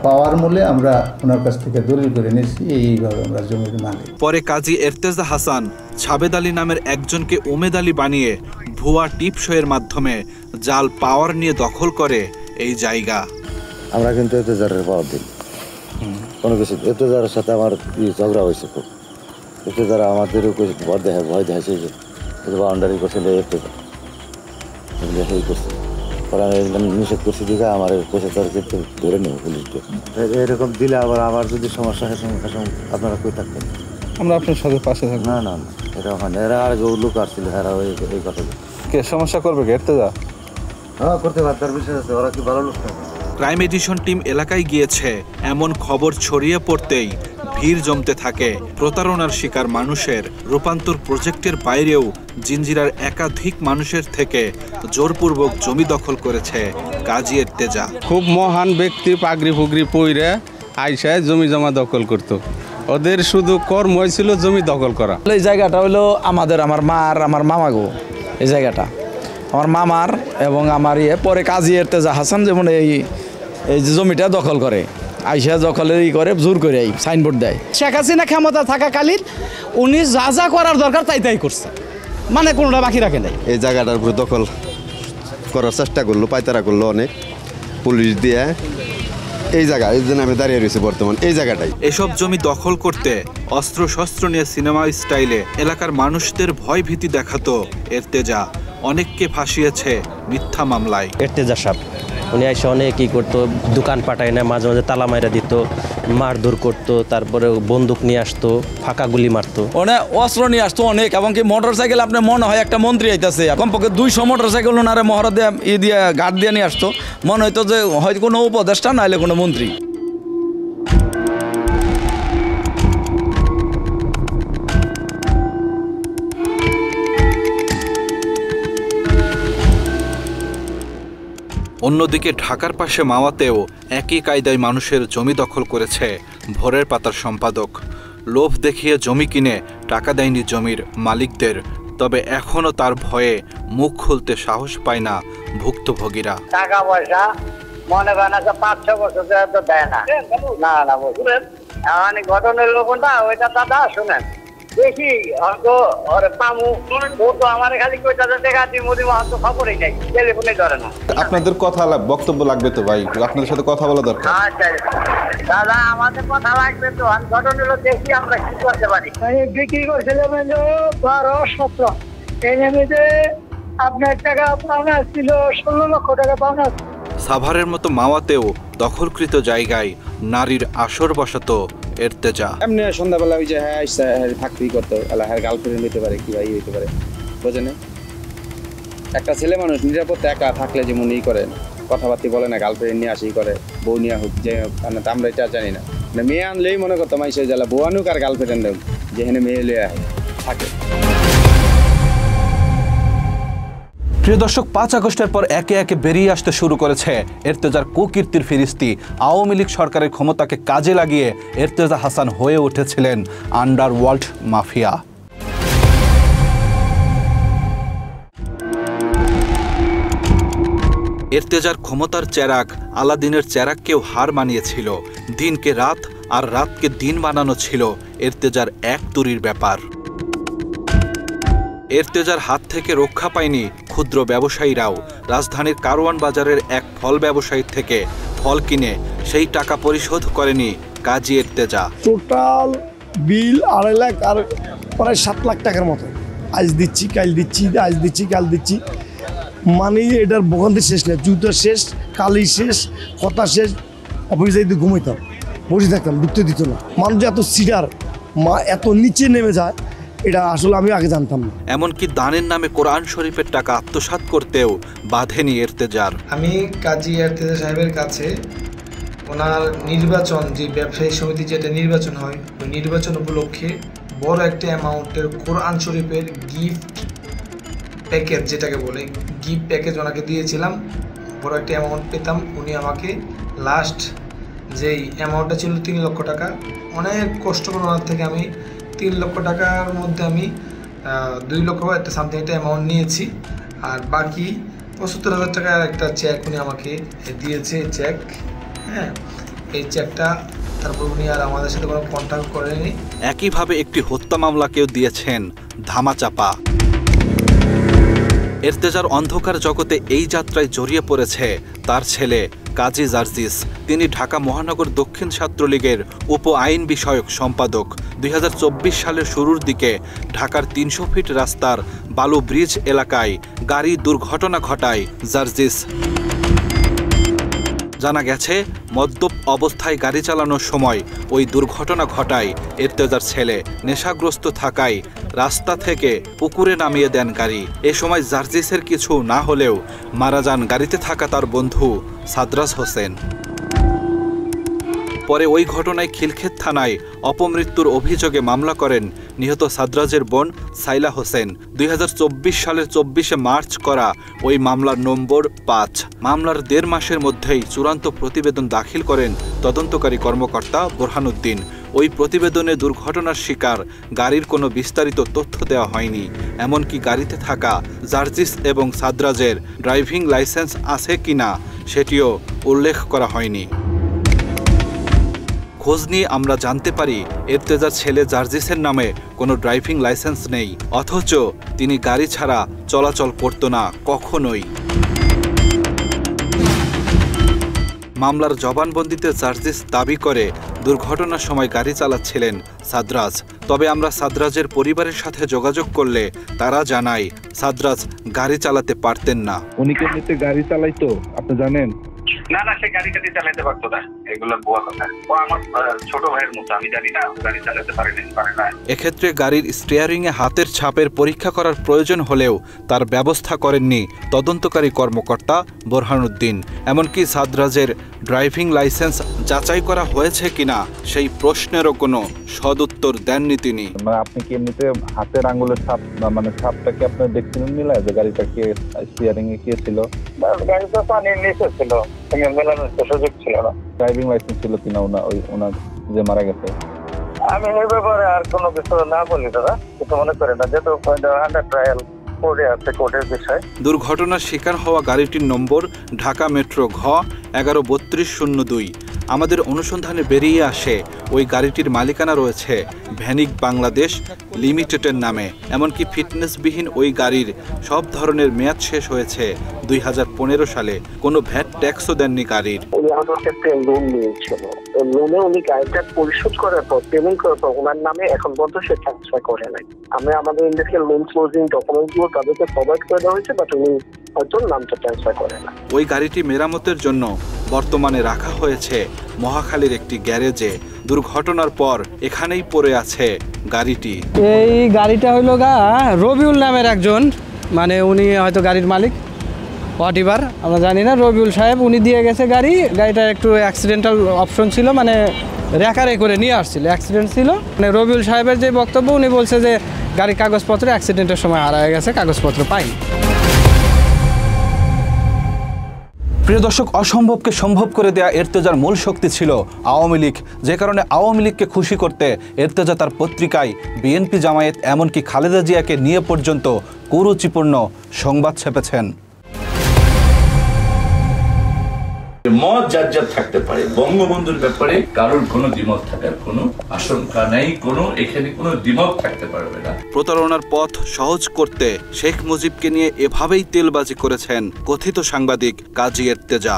[SPEAKER 3] পাওয়ার মূলে আমরা ওনার কাছ থেকে দলিল করে নিছি, এইভাবে আমরা জমির মালিক।
[SPEAKER 1] পরে কাজী এরতেজা হাসান ছাবেদ আলী নামের একজনকে উমেদ আলী বানিয়ে ভুয়া টিপসইয়ের মাধ্যমে জাল পাওয়ার নিয়ে দখল করে এই জায়গা।
[SPEAKER 4] আমরা কিন্তু এরতেজারের পাওয়ার দিই কোনো কিছু। এরতেজারের সাথে আমার ঝগড়া হয়েছে খুব। এরতেজারা আমাদেরও ভয় দেখাইছে যে বাউন্ডারি করছিল এরতেজার, এই করছে। পরে আমি নিষেধ করছি দিকে আমার পয়সা তার কিন্তু ধরে নেব পুলিশ দিয়ে। এরকম দিলে আবার যদি সমস্যা হয় আপনারা কই থাকতেন?
[SPEAKER 17] আমরা আপনার সাথে পাশে থাকবো।
[SPEAKER 4] না না না, এটা হয় না। এরা আর লোক আসছিল, এরা এই কথা
[SPEAKER 17] কে সমস্যা করবে কি এরতেজা?
[SPEAKER 4] হ্যাঁ করতে পারে, তার বিষয় আছে। ওরা কি ভালো লোক না?
[SPEAKER 1] ক্রাইম এডিশন টিম এলাকায় গিয়েছে। এমন খবর ছড়িয়ে পড়তেই ভিড় জমতে থাকে প্রতারণার শিকার মানুষের। রূপান্তর প্রজেক্টের বাইরেও জিঞ্জিরার একাধিক মানুষের থেকে জোরপূর্বক জমি দখল করেছে কাজী এরতেজা।
[SPEAKER 7] খুব মহান ব্যক্তি পাগড়ি ফুগড়ি পইরে আইসায় জমি জমা দখল করত। ওদের শুধু কর্ম হয়েছিল জমি দখল করা।
[SPEAKER 8] এই জায়গাটা হলো আমার মামা গো। এই জায়গাটা আমার মামার এবং আমার পরে কাজী এরতেজা হাসান যেমন এই যে জমিটা দখল করে, আইসা দখলের করে জোর করে সাইনবোর্ড দেয়।
[SPEAKER 19] শেখ হাসিনা ক্ষমতা থাকাকালীন উনি যা যা করার দরকার তাই করছে, মানে কোনোটা বাকি রাখে নাই।
[SPEAKER 4] এই জায়গাটার উপরে দখল করার চেষ্টা করলো, পায়তারা করলো অনেক পুলিশ দিয়ে। এই জায়গা এই জন্য আমি দাঁড়িয়ে রয়েছি বর্তমান এই জায়গাটাই।
[SPEAKER 1] এসব জমি দখল করতে অস্ত্র শস্ত্র নিয়ে সিনেমা স্টাইলে এলাকার মানুষদের ভয় ভীতি দেখাতো এরতেজা। অনেককে ফাঁসিয়েছে মিথ্যা মামলায়।
[SPEAKER 24] এরতেজা সাহেব উনি এসে অনেক ই করতো, দোকান পাঠায় না, মাঝে মাঝে তালা মাইরা দিত, মারধর করতো, তারপরে বন্দুক নিয়ে আসতো, ফাঁকা গুলি মারতো।
[SPEAKER 8] অনেক অস্ত্র নিয়ে আসতো অনেক, এবং কি মোটর সাইকেল আপনার মনে হয় একটা মন্ত্রী আইতাছে, কমপক্ষে 200 মোটর সাইকেল ওনারে মহড়া দিয়ে দিয়ে গার্ড দিয়ে নিয়ে আসতো। মনে হইতো যে হয়তো কোনো উপদেষ্টা নাইলে কোনো মন্ত্রী।
[SPEAKER 1] অন্যদিকে ঢাকার পাশে মাওয়াতেও একই কায়দায় মানুষের জমি দখল করেছে ভোরের পাতার সম্পাদক। লোভ দেখিয়ে জমি কিনে টাকা দেয়নি জমির মালিকদের, তবে এখনও তার ভয়ে মুখ খুলতে সাহস পায় না ভুক্তভোগীরা।
[SPEAKER 25] টাকা পয়সা মনে করেন 5-6 বছর তো দেয় না। না বুঝলেন, মানে ঘটনা হলো কোনটা ওইটা দাদা শুনেন দেখি হয়তো ওরে পামু ও তো আমার খালি কইতাছে দেখা দি মোদি তো খবরই নাই, টেলিফোনে ধরে না।
[SPEAKER 17] আপনাদের কথা বক্তব্য লাগবে তো ভাই, আপনাদের সাথে কথা বলা দরকার।
[SPEAKER 25] আচ্ছা দাদা আমাদের কথা লাগবে তো, আমি ঘটনা হলো দেখি আমরা কি করতে পারি। বিক্রি করছিলাম 12-17 এই নেমেতে আপনার টাকা পাওনা ছিল 16 লক্ষ টাকা পাওনা।
[SPEAKER 1] সাভারের মতো মাওয়াতেও দখলকৃত জায়গায় নারীর আসর বসাতো এরতেজা।
[SPEAKER 16] এমনি সন্ধ্যাবেলা ওই যে হ্যাঁ চাকরি করতো, হ্যাঁ গার্লফ্রেন্ড হইতে পারে, কি ভাই হইতে পারে, বোঝেন? একটা ছেলে মানুষ নিরাপত্তা একা থাকলে যেমন ই করে, কথাবার্তা বলে না, গার্লফ্রেন্ড নিয়ে আসি করে, বউ নিয়ে হোক যে আমরা এটা জানি না। মেয়ে আনলেই মনে করতাম এই জ্বালা, বউ আনুক আর গার্লফ্রেন্ড যেখানে মেয়ে লিয়ে থাকে।
[SPEAKER 1] প্রিয় দর্শক, 5 আগস্টের পর একে একে বেরিয়ে আসতে শুরু করেছে এরতেজার কুকীর্তির ফিরিস্তি। আওয়ামী লীগ সরকারের ক্ষমতাকে কাজে লাগিয়ে এরতেজা হাসান হয়ে উঠেছিলেন আন্ডারওয়ার্ল্ড মাফিয়া। এরতেজার ক্ষমতার চেরাগ আলাদিনের চেরাগকেও হার মানিয়েছিল। দিনকে রাত আর রাতকে দিন বানানো ছিল এরতেজার এক তুরির ব্যাপার। এরতেজার হাত থেকে রক্ষা পায়নি ক্ষুদ্র ব্যবসায়ীরাও। রাজধানীর কারওয়ান বাজারের এক ফল ব্যবসায়ীর থেকে ফল কিনে সেই টাকা পরিশোধ করেনি কাজী এরতেজা।
[SPEAKER 26] টোটাল বিল 2.5 লাখ আর প্রায় 7 লাখ টাকার মতো। আজ দিচ্ছি কাল দিচ্ছি, আজ দিচ্ছি কাল দিচ্ছি, মানে এটার ভোগান্তি শেষ নেই। জুতো শেষ, কালি শেষ, কথা শেষ। অফিসে যদি ঘুমাইতাম, বসে থাকতাম, ঢুকতে দিত না। মানুষ এত সিডার, এত নিচে নেমে যায়, এটা আসলে আমি আগে জানতাম না।
[SPEAKER 1] এমনকি দানের নামে কোরআন শরীফের টাকা আত্মসাৎ করতেও বাধেনি এরতেজার।
[SPEAKER 27] আমি কাজী এরতেজা সাহেবের কাছে
[SPEAKER 2] ওনার নির্বাচন, যে ব্যবসায়ী সমিতি যেটা নির্বাচন হয়, ওই নির্বাচন উপলক্ষে বড় একটা অ্যামাউন্টের কোরআন শরীফের গিফট প্যাকেজ, যেটাকে বলে গিফট প্যাকেজ, ওনাকে দিয়েছিলাম। বড় একটা অ্যামাউন্ট পেতাম। উনি আমাকে লাস্ট যেই অ্যামাউন্টটা ছিল 3 লক্ষ টাকা, অনেক কষ্ট করে ওনার থেকে আমি 3 লক্ষ টাকার মধ্যে আমি 2 লক্ষ একটা সামথিং একটা অ্যামাউন্ট নিয়েছি। আর বাকি 75,000 টাকার একটা চেক উনি আমাকে দিয়েছে, চেক। হ্যাঁ, এই চেকটা তারপর উনি আর আমাদের সাথে কোনো কন্ট্যাক্ট করেনি।
[SPEAKER 1] একইভাবে একটি হত্যা মামলাকেও দিয়েছেন ধামাচাপা। এর্তেজার অন্ধকার জগতে এই যাত্রায় জড়িয়ে পড়েছে তার ছেলে কাজী জার্জিস। তিনি ঢাকা মহানগর দক্ষিণ ছাত্রলীগের উপ আইন বিষয়ক সম্পাদক। 2024 সালের শুরুর দিকে ঢাকার 300 ফিট রাস্তার বালু ব্রিজ এলাকায় গাড়ি দুর্ঘটনা ঘটায় জার্জিস। জানা গেছে, মদ্যপ অবস্থায় গাড়ি চালানোর সময় ওই দুর্ঘটনা ঘটায় এর্তেজার ছেলে। নেশাগ্রস্ত থাকায় রাস্তা থেকে পুকুরে নামিয়ে দেন গাড়ি। এ সময় জার্জিসের কিছু না হলেও মারা যান গাড়িতে থাকা তার বন্ধু সাদরাজ হোসেন। পরে ওই ঘটনায় খিলক্ষেত থানায় অপমৃত্যুর অভিযোগে মামলা করেন নিহত সাদরাজের বোন সাইলা হোসেন। 2024 সালের 24শে মার্চ করা ওই মামলার নম্বর 5। মামলার 1.5 মাসের মধ্যেই চূড়ান্ত প্রতিবেদন দাখিল করেন তদন্তকারী কর্মকর্তা বোরহানুদ্দিন। ওই প্রতিবেদনে দুর্ঘটনার শিকার গাড়ির কোনো বিস্তারিত তথ্য দেওয়া হয়নি। এমনকি গাড়িতে থাকা জার্জিস এবং সাদরাজের ড্রাইভিং লাইসেন্স আছে কিনা সেটিও উল্লেখ করা হয়নি। খোঁজ নিয়ে আমরা জানতে পারি এর্তেজার ছেলে জার্জিসের নামে কোনো ড্রাইভিং লাইসেন্স নেই, অথচ তিনি গাড়ি ছাড়া চলাচল করত না কখনোই। মামলার জবানবন্দিতে জার্জিস দাবি করে দুর্ঘটনার সময় গাড়ি চালাচ্ছিলেন সাদরাজ। তবে আমরা সাদরাজের পরিবারের সাথে যোগাযোগ করলে তারা জানায় সাদরাজ গাড়ি চালাতে পারতেন না।
[SPEAKER 17] উনি কি এমনিতে গাড়ি চালাইতো আপনি জানেন?
[SPEAKER 9] না না, সে গাড়ি চালাতে পারতো না, এগুলো ভুয়া কথা। ও আমার ছোট ভাইয়ের মতো, আমি জানি না গাড়ি চালাতে পারে না।
[SPEAKER 1] এক্ষেত্রে গাড়ির স্টিয়ারিংয়ে হাতের ছাপের পরীক্ষা করার প্রয়োজন হলেও তার ব্যবস্থা করেননি তদন্তকারী কর্মকর্তা বোরহানুদ্দিন। এমনকি সাদরাজের ড্রাইভিং লাইসেন্স যাচাই করা হয়েছে কিনা সেই প্রশ্নেরও কোনো সদুত্তর দেননি তিনি।
[SPEAKER 17] আপনি কি এমনিতে হাতের আঙ্গুলের ছাপ, মানে ছাপটা কি আপনি দেখছিলেন মিলায় যে গাড়িটা কে স্টিয়ারিং এ কে ছিল?
[SPEAKER 9] গাড়িটা পানির নিচে ছিল, মেলানোর সুযোগ ছিল না।
[SPEAKER 17] ড্রাইভিং লাইসেন্স ছিল কিনা ওনার যে মারা গেছে?
[SPEAKER 9] আমি এই ব্যাপারে আর কোনো কিছু না বলি দাদা, কিছু মনে করি না, যেহেতু আন্ডার ট্রায়াল কোর্টে আছে, কোর্টের বিষয়।
[SPEAKER 1] দুর্ঘটনার শিকার হওয়া গাড়িটির নম্বর ঢাকা মেট্রো ঘ 113202। আমাদের অনুসন্ধানে বেরিয়ে আসে ওই গাড়িটির মালিকানা রয়েছে ভ্যানিক বাংলাদেশ লিমিটেডের নামে। এমনকি ফিটনেসবিহীন ওই গাড়ির সব ধরনের মেয়াদ শেষ হয়েছে 2015 সালে। কোনো ভ্যাট ট্যাক্সও দেননি গাড়ির।
[SPEAKER 9] উনি আমার কাছে লোন নিয়েছিল, লোনে উনি গাড়িটা পরিশোধ করার পর, পেমেন্ট করার পর ওনার নামে এখন পর্যন্ত সে ট্রান্সফার করে নাই। আমাদের ইন্ডিয়াকে লোন ক্লোজিং ডকুমেন্টগুলো তাদেরকে প্রোভাইড করে দেওয়া হয়েছে, বাট উনি হয়তো নামটা ট্রান্সফার করে না।
[SPEAKER 1] ওই গাড়িটি মেরামতের জন্য বর্তমানে রাখা হয়েছে মহাখালীর একটি গ্যারেজে। দুর্ঘটনার পর এখানেই পড়ে আছে গাড়িটি।
[SPEAKER 6] এই গাড়িটা হইল রবিউল নামের একজন, মানে উনি হয়তো গাড়ির মালিক, হোয়াটএভার আমরা জানি না। রবিউল সাহেব উনি দিয়ে গেছে গাড়িটার একটু অ্যাক্সিডেন্টাল অপশন ছিল, মানে রেকারে করে নিয়ে আসছিল, অ্যাক্সিডেন্ট ছিল। মানে রবিউল সাহেবের যে বক্তব্য, উনি বলছে যে গাড়ির কাগজপত্র অ্যাক্সিডেন্টের সময় হারায় গেছে, কাগজপত্র পাইনি।
[SPEAKER 1] প্রিয় দর্শক, অসম্ভবকে সম্ভব করে দেয়া এর্তেজার মূল শক্তি ছিল আওয়ামী লীগ। যে কারণে আওয়ামী লীগকে খুশি করতে এর্তেজা তার পত্রিকায় বিএনপি, জামায়াত, এমনকি খালেদা জিয়াকে নিয়ে পর্যন্ত কুরুচিপূর্ণ সংবাদ ছেপেছেন।
[SPEAKER 11] মত যার যার থাকতে পারে, বঙ্গবন্ধুর ব্যাপারে কারোর কোনো দ্বিমত থাকার কোনো আশঙ্কা নেই, এখানে কোনো দ্বিমত থাকতে পারবে না।
[SPEAKER 1] প্রতারণার পথ সহজ করতে শেখ মুজিবকে নিয়ে এভাবেই তেলবাজি করেছেন কথিত সাংবাদিক কাজী এর্তেজা।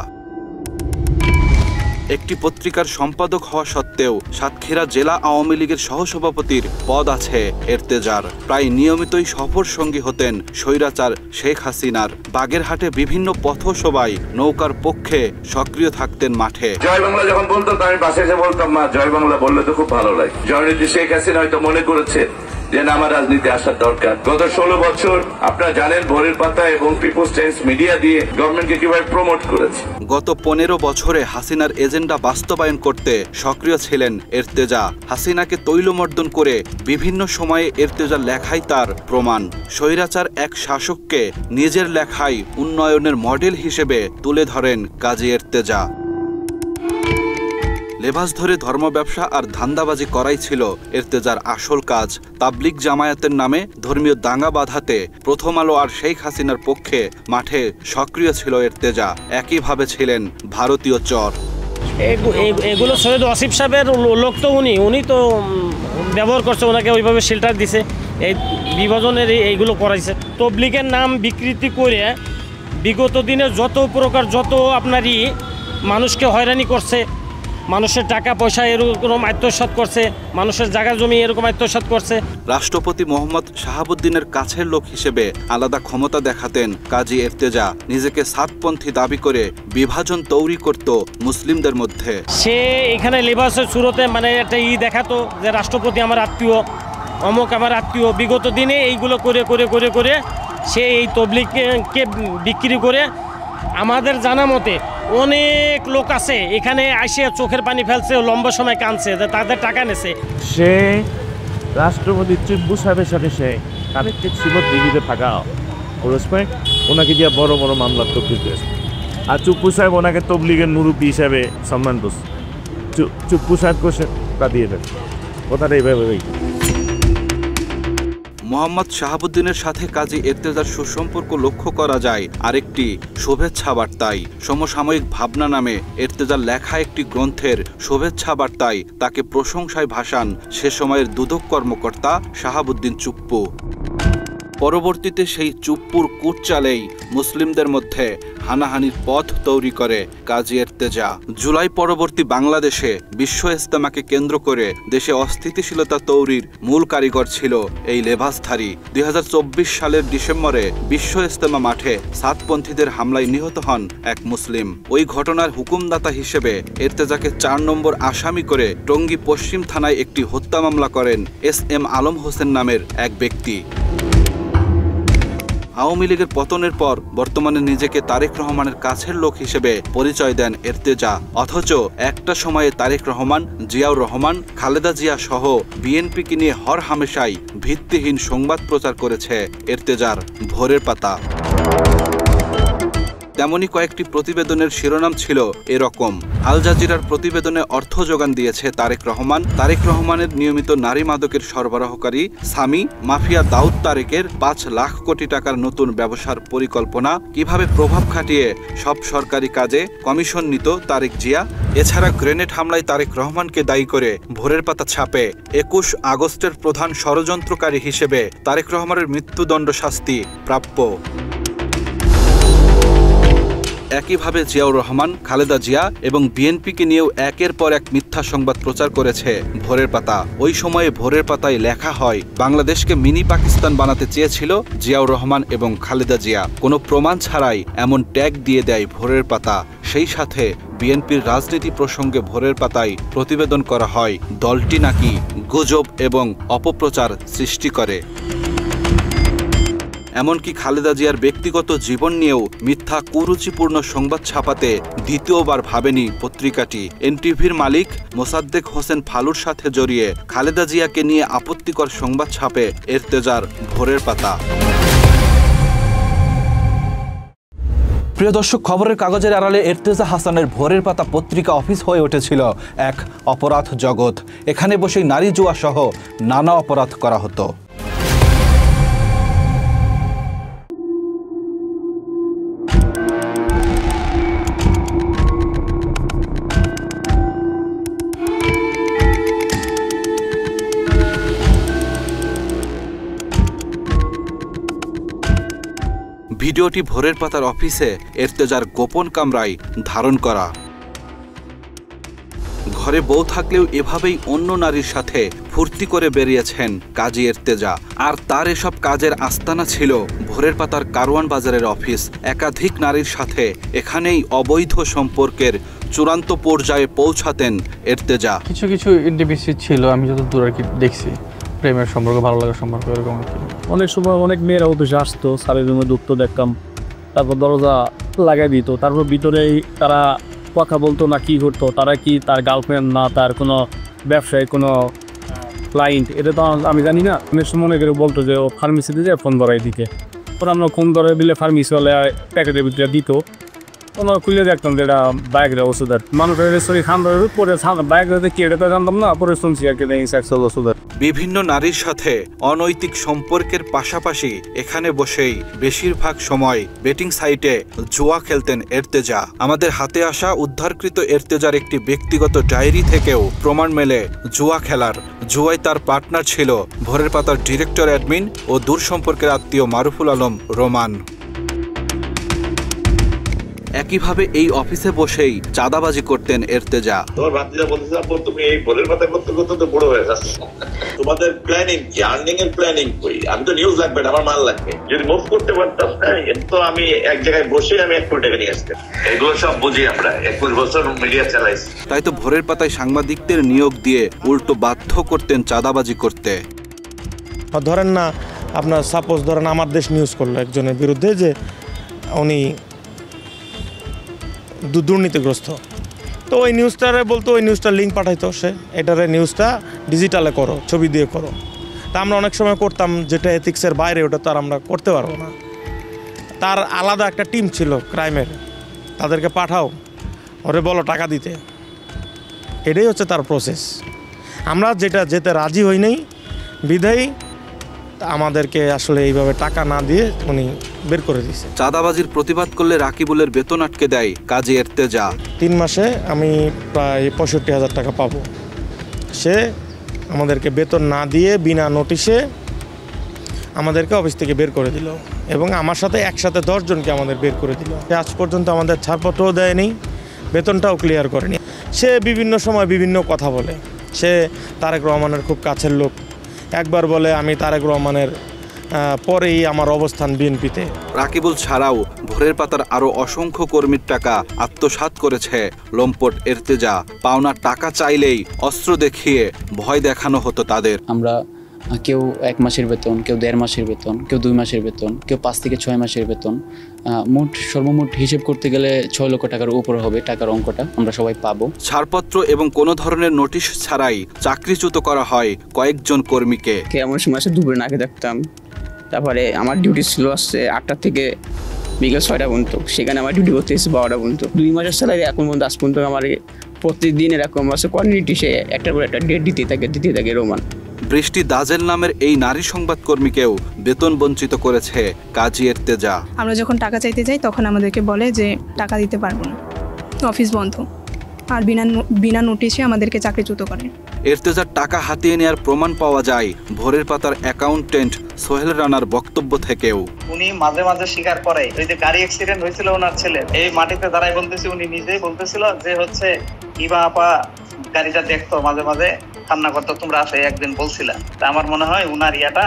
[SPEAKER 1] একটি পত্রিকার সম্পাদক হওয়া সত্ত্বেও সাতক্ষীরা জেলা আওয়ামী লীগের সহসভাপতির পদ আছে এর্তেজার। প্রায় নিয়মিতই সফর সঙ্গী হতেন স্বৈরাচার শেখ হাসিনার। বাগেরহাটে বিভিন্ন পথসভায় নৌকার পক্ষে সক্রিয় থাকতেন মাঠে।
[SPEAKER 11] জয় বাংলা যখন বলতো আমি পাশে এসে বলতাম, মা জয় বাংলা বললে তো খুব ভালো লাগে। জয়নীতি শেখ হাসিনা হয়তো মনে করেছে যেন আমার রাজনীতি আসার দরকার। গত 16 বছর আপনারা জানেন ভোরের পাতা এবং পিপলস টাইমস মিডিয়া দিয়ে গভর্নমেন্টকে কিভাবে প্রমোট করেছে।
[SPEAKER 1] গত 15 বছরে হাসিনার এজেন্ডা বাস্তবায়ন করতে সক্রিয় ছিলেন এর্তেজা। হাসিনাকে তৈলমর্দন করে বিভিন্ন সময়ে এর্তেজার লেখাই তার প্রমাণ। স্বৈরাচার এক শাসককে নিজের লেখায় উন্নয়নের মডেল হিসেবে তুলে ধরেন কাজী এর্তেজা। লেবাস ধরে ধর্ম ব্যবসা আর ধান্দাবাজি করাই ছিল এর্তেজার আসল কাজ। তাবলিগ জামায়াতের নামে ধর্মীয় দাঙ্গা বাঁধাতে প্রথম আলো আর শেখ হাসিনার পক্ষে মাঠে সক্রিয় ছিল এর্তেজা। একইভাবে ছিলেন ভারতীয় চর।
[SPEAKER 10] এগুলো সৈয়দ ওয়াসিফ সাহেবের লোক, তো উনি তো ব্যবহার করছে, ওনাকে ওইভাবে শেল্টার দিছে, এই বিভাজনের এইগুলো করাইছে। তবলিগের নাম বিকৃতি করে বিগত দিনে যত প্রকার যত আপনারই মানুষকে হয়রানি করছে, মানুষের টাকা পয়সা এরকম আত্মসাৎ করছে, মানুষের জায়গা জমি এরকম আত্মসাৎ করছে।
[SPEAKER 1] রাষ্ট্রপতি মোহাম্মদ শাহাবুদ্দিনের কাছের লোক হিসেবে আলাদা ক্ষমতা দেখাতেন কাজী এর্তেজা। নিজেকে সাতপন্থী দাবি করে বিভাজন তৈরি করত মুসলিমদের মধ্যে।
[SPEAKER 10] সে এখানে লেবাসের শুরুতে মানে একটা দেখাতো যে রাষ্ট্রপতি আমার আত্মীয়, অমুক আমার আত্মীয়। বিগত দিনে এইগুলো করে করে করে করে সে এই তবলিগকে বিক্রি করে আমাদের জানা মতে অনেক লোক আছে এখানে আসে চোখের পানি ফেলছে, লম্বা সময় কাঁদছে, তাদের টাকা নেছে।
[SPEAKER 12] সে রাষ্ট্রপতি চুপ্পু সাহেবের সাথে সে কানেক্টেড ছিল দিল্লিতে থাকা ওরসপায়, ওনাকে দিয়ে বড় বড় মামলা তবলিগ করেছে। আর চুপ্পু সাহেব ওনাকে তবলিগের মুরব্বী হিসাবে সম্মান করছে। চুপ্পু সাহেব কোষে তা দিয়ে দেন, কথাটা এইভাবে।
[SPEAKER 1] মোহাম্মদ শাহাবুদ্দিনের সাথে কাজী এর্তেজার সুসম্পর্ক লক্ষ্য করা যায় আরেকটি শুভেচ্ছা বার্তায়। সমসাময়িক ভাবনা নামে এর্তেজার লেখা একটি গ্রন্থের শুভেচ্ছা বার্তায় তাকে প্রশংসায় ভাসান সে সময়ের দুদক কর্মকর্তা শাহাবুদ্দিন চুপ্পু। পরবর্তীতে সেই চুপ্পুর কুটচালেই মুসলিমদের মধ্যে হানাহানির পথ তৈরি করে কাজী এর্তেজা। জুলাই পরবর্তী বাংলাদেশে বিশ্ব ইজতেমাকে কেন্দ্র করে দেশে অস্থিতিশীলতা তৈরির মূল কারিগর ছিল এই লেবাসধারী। 2024 সালের ডিসেম্বরে বিশ্ব ইজতেমা মাঠে সাতপন্থীদের হামলায় নিহত হন এক মুসলিম। ওই ঘটনার হুকুমদাতা হিসেবে এর্তেজাকে 4 নম্বর আসামি করে টঙ্গী পশ্চিম থানায় একটি হত্যা মামলা করেন SM আলম হোসেন নামের এক ব্যক্তি। আওয়ামী লীগের পতনের পর বর্তমানে নিজেকে তারেক রহমানের কাছের লোক হিসেবে পরিচয় দেন এর্তেজা। অথচ একটা সময়ে তারেক রহমান, জিয়াউর রহমান, খালেদা জিয়া সহ বিএনপিকে নিয়ে হরহামেশাই ভিত্তিহীন সংবাদ প্রচার করেছে এর্তেজার ভোরের পাতা। তেমনি কয়েকটি প্রতিবেদনের শিরোনাম ছিল এরকম: আল জাজিরার প্রতিবেদনে অর্থ যোগান দিয়েছে তারেক রহমান, তারেক রহমানের নিয়মিত নারী মাদকের সরবরাহকারী সামি মাফিয়া দাউদ তারেকের 5 লাখ কোটি টাকার নতুন ব্যবসার পরিকল্পনা, কিভাবে প্রভাব খাটিয়ে সব সরকারি কাজে কমিশন নিত তারেক জিয়া। এছাড়া গ্রেনেড হামলায় তারেক রহমানকে দায়ী করে ভোরের পাতা ছাপে 21 আগস্টের প্রধান ষড়যন্ত্রকারী হিসেবে তারেক রহমানের মৃত্যুদণ্ড শাস্তি প্রাপ্য। একইভাবে জিয়াউর রহমান, খালেদা জিয়া এবং বিএনপিকে নিয়েও একের পর এক মিথ্যা সংবাদ প্রচার করেছে ভোরের পাতা। ওই সময়ে ভোরের পাতায় লেখা হয় বাংলাদেশকে মিনি পাকিস্তান বানাতে চেয়েছিল জিয়াউর রহমান এবং খালেদা জিয়া। কোনো প্রমাণ ছাড়াই এমন ট্যাগ দিয়ে দেয় ভোরের পাতা। সেই সাথে বিএনপির রাজনীতি প্রসঙ্গে ভোরের পাতায় প্রতিবেদন করা হয় দলটি নাকি গুজব এবং অপপ্রচার সৃষ্টি করে। এমনকি খালেদা জিয়ার ব্যক্তিগত জীবন নিয়েও মিথ্যা কুরুচিপূর্ণ সংবাদ ছাপাতে দ্বিতীয়বার ভাবেনি পত্রিকাটি। এনটিভির মালিক মোসাদ্দেক হোসেন ফালুর সাথে জড়িয়ে খালেদা জিয়াকে নিয়ে আপত্তিকর সংবাদ ছাপে এর্তেজার ভোরের পাতা। প্রিয় দর্শক, খবরের কাগজের আড়ালে এর্তেজা হাসানের ভোরের পাতা পত্রিকা অফিস হয়ে উঠেছিল এক অপরাধ জগৎ। এখানে বসেই নারী জুয়া সহ নানা অপরাধ করা হতো। ভিডিওটি ভোরের পাতার অফিসে এর্তেজার গোপন কামরায় ধারণ করা। ঘরে বউ থাকলেও এভাবেই অন্য নারীর সাথে ফুর্তি করে বেরিয়েছেন কাজী এর্তেজা। আর তার এসব কাজের আস্তানা ছিল ভোরের পাতার কারওয়ান বাজারের অফিস। একাধিক নারীর সাথে এখানেই অবৈধ সম্পর্কের চূড়ান্ত পর্যায়ে পৌঁছাতেন এর্তেজা।
[SPEAKER 13] কিছু কিছু ইন্টিমেসি ছিল, আমি যত দূর আর কি দেখছি।
[SPEAKER 5] প্রেমের সম্পর্ক, ভালো লাগার সম্পর্ক এরকম ছিল।
[SPEAKER 13] অনেক সময় অনেক মেয়েরা অফিসে আসতো, স্যারের রুমে ঢুকতো দেখতাম, তারপর দরজা লাগাই দিত, তারপর ভিতরেই তারা কথা বলতো না কি করতো, তারা কি তার গার্লফ্রেন্ড না তার কোনো ব্যবসায়ী কোনো ক্লায়েন্ট, এটা তো আমি জানি না। অনেক সময় মনে করে বলতো যে ও ফার্মেসিতে যায় ফোন ধরাই দিতে, পরে আমরা ফোন ধরে দিলে ফার্মেসি হলে প্যাকেটের ভিতরে দিত, আমরা খুলে দেখতাম যে এটা বাইকের ওষুধের মানুষের শরীর খান পরে বাইকের কি এটা তো জানতাম না, পরে শুনছি আর কি ওষুধের।
[SPEAKER 1] বিভিন্ন নারীর সাথে অনৈতিক সম্পর্কের পাশাপাশি এখানে বসেই বেশিরভাগ সময় বেটিং সাইটে জুয়া খেলতেন এর্তেজা। আমাদের হাতে আসা উদ্ধারকৃত এর্তেজার একটি ব্যক্তিগত ডায়েরি থেকেও প্রমাণ মেলে জুয়া খেলার। জুয়ায় তার পার্টনার ছিল ভোরের পাতার ডিরেক্টর অ্যাডমিন ও দূর সম্পর্কের আত্মীয় মারুফুল আলম রোমান। একইভাবে এই অফিসে বসেই চাঁদাবাজি করতেন এর্তেজা।
[SPEAKER 14] তোমার ভাতিজা বলতেছে আপু তুমি এই ভোরের পাতা করতে করতে তো বড় হয়ে যাচ্ছ, তোমাদের প্ল্যানিং কি, আর্নিং এর প্ল্যানিং কই? আমি তো নিউজ লাগবে, আমার মাল লাগবে, যদি মুভ করতে পারতাম তো আমি এক জায়গায় বসে আমি 1 কোটি টাকা নিয়ে আসতাম। এগুলো সব বুঝি আমরা, 21 বছর মিডিয়া চালাইছি।
[SPEAKER 1] তাই তো ভোরের পাতায় সাংবাদিকদের নিয়োগ দিয়ে উল্টো বাধ্য করতেন চাঁদাবাজি করতে।
[SPEAKER 13] ধরেন না আপনার সাপোজ ধরেন আমার দেশ নিউজ করলো একজনের বিরুদ্ধে যে উনি দুর্নীতিগ্রস্ত, তো ওই নিউজটারে বলতো, ওই নিউজটার লিঙ্ক পাঠাইতো সে, এটারে নিউজটা ডিজিটালে করো, ছবি দিয়ে করো। তা আমরা অনেক সময় করতাম, যেটা এথিক্সের বাইরে ওটা তো আর আমরা করতে পারবো না। তার আলাদা একটা টিম ছিল ক্রাইমের, তাদেরকে পাঠাও, ওরে বলো টাকা দিতে, এটাই হচ্ছে তার প্রসেস। আমরা যেতে রাজি হই নাই বিধায় আমাদেরকে আসলে এইভাবে টাকা না দিয়ে উনি বের করে দিয়েছে।
[SPEAKER 1] চাঁদাবাজির প্রতিবাদ করলে রাকিবুলের বেতন আটকে দেয় কাজী এর্তেজা।
[SPEAKER 13] 3 মাসে আমি প্রায় 65,000 টাকা পাবো। সে আমাদেরকে বেতন না দিয়ে বিনা নোটিশে আমাদেরকে অফিস থেকে বের করে দিল এবং আমার সাথে একসাথে 10 জনকে আমাদের বের করে দিল। সে আজ পর্যন্ত আমাদের ছাড়পত্রও দেয়নি, বেতনটাও ক্লিয়ার করেনি। সে বিভিন্ন সময় বিভিন্ন কথা বলে। সে তারেক রহমানের খুব কাছের লোক। একবার বলে আমি তারেক রহমানের পরেই আমার অবস্থান বিএনপিতে।
[SPEAKER 1] রাকিবুল ছাড়াও ভোরের পাতার আরো অসংখ্য কর্মীর টাকা আত্মসাৎ করেছে লম্পট এর্তেজা। পাওনা টাকা চাইলেই অস্ত্র দেখিয়ে ভয় দেখানো হতো তাদের।
[SPEAKER 15] আমরা কেউ 1 মাসের বেতন, কেউ 1.5 মাসের বেতন, কেউ 2 মাসের বেতন, কেউ 5 থেকে 6 মাসের বেতন, সর্বমোট হিসেব করতে গেলে 6 লক্ষ টাকার উপরে হবে টাকার অঙ্কটা আমরা সবাই পাবো।
[SPEAKER 1] ছাড়পত্র এবং কোনো ধরনের নোটিশ ছাড়াই চাকরিচ্যুত করা হয় কয়েকজন কর্মীকে।
[SPEAKER 15] এমন সময় আসে দুপুরে নাকে দেখতাম, তারপরে আমার ডিউটি ছিল আসছে 8টা থেকে বিকেল 6টা পর্যন্ত, সেখানে আমার ডিউটি করতে এসেছে 12টা পর্যন্ত। 2 মাসের স্যালারি এখন পর্যন্ত আজ পর্যন্ত আমার প্রতিদিন এরকম আছে কোয়ান্টিটি, সে একটার পর একটা ডেট দিতে থাকে রোমান।
[SPEAKER 1] বৃষ্টি দাজেল নামের এই নারী সংবাদকর্মীকেও বেতন বঞ্চিত করেছে কাজী এর্তেজা।
[SPEAKER 18] আমরা যখন টাকা চাইতে যাই তখন আমাদেরকে বলে যে টাকা দিতে পারবো না, অফিস বন্ধ, আর বিনা নোটিশে আমাদেরকে চাকরিচ্যুত করে।
[SPEAKER 1] এর্তেজার টাকা হাতিয়ে নেওয়ার প্রমাণ পাওয়া যায় ভোরের পাতার অ্যাকাউন্টেন্ট সোহেল রানার বক্তব্য থেকেও।
[SPEAKER 21] উনি মাঝে মাঝে স্বীকার করে ওই যে গাড়ি অ্যাক্সিডেন্ট হয়েছিল ওনার ছেলে, এই মাটিতে দাঁড়ায় বলতেছে, উনি নিজেই বলতেছিল যে হচ্ছে ইবা আপা গাড়িটা দেখতো, মাঝে মাঝে কান্না করতো, তোমরা আসে একদিন বলছিলা। তা আমার মনে হয় উনার ইয়াটা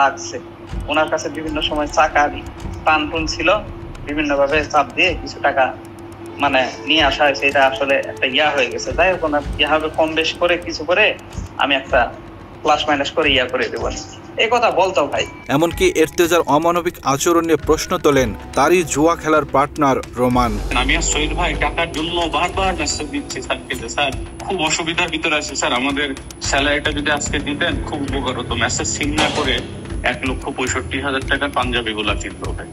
[SPEAKER 21] লাগছে, ওনার কাছে বিভিন্ন সময় চাকা টান টুন ছিল, বিভিন্ন ভাবে চাপ দিয়ে কিছু টাকা মানে নিয়ে আসা হয়েছে, এটা আসলে একটা ইয়া হয়ে গেছে। যাই হোক ওনার ইহাবে কম বেশ করে কিছু করে আমি একটা প্লাস মাইনাস করে ইয়া করে দেবো, এই কথা বলতো ভাই।
[SPEAKER 1] এমনকি এর্তেজার অমানবিক আচরণ নিয়ে প্রশ্ন তোলেন তারই জুয়া খেলার পার্টনার রোমান।
[SPEAKER 27] আমি আর শহীদ ভাই টাকার জন্য বারবার মেসেজ দিচ্ছি স্যারকে, স্যার খুব অসুবিধার ভিতরে আছে স্যার, আমাদের স্যালারিটা যদি আজকে দিতেন খুব উপকার হতো। মেসেজ সিন না করে 1,65,000 টাকার পাঞ্জাবি গুলা কিনতো ভাই।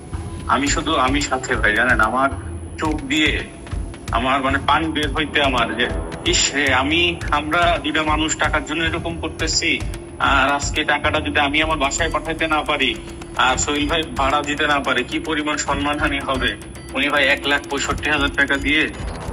[SPEAKER 27] আমি সাথে ভাই জানেন, আমার চোখ দিয়ে আমার মানে পানি বের হইতে আমার যে ইস রে, আমরা 2টা মানুষ টাকার জন্য এরকম করতেছি, আর আজকে টাকাটা যদি আমি আমার বাসায় পাঠাইতে না পারি আর সোহেল ভাই ভাড়া দিতে না পারে, কি পরিমাণ সম্মানহানি হবে। উনি ভাই 1,65,000 টাকা দিয়ে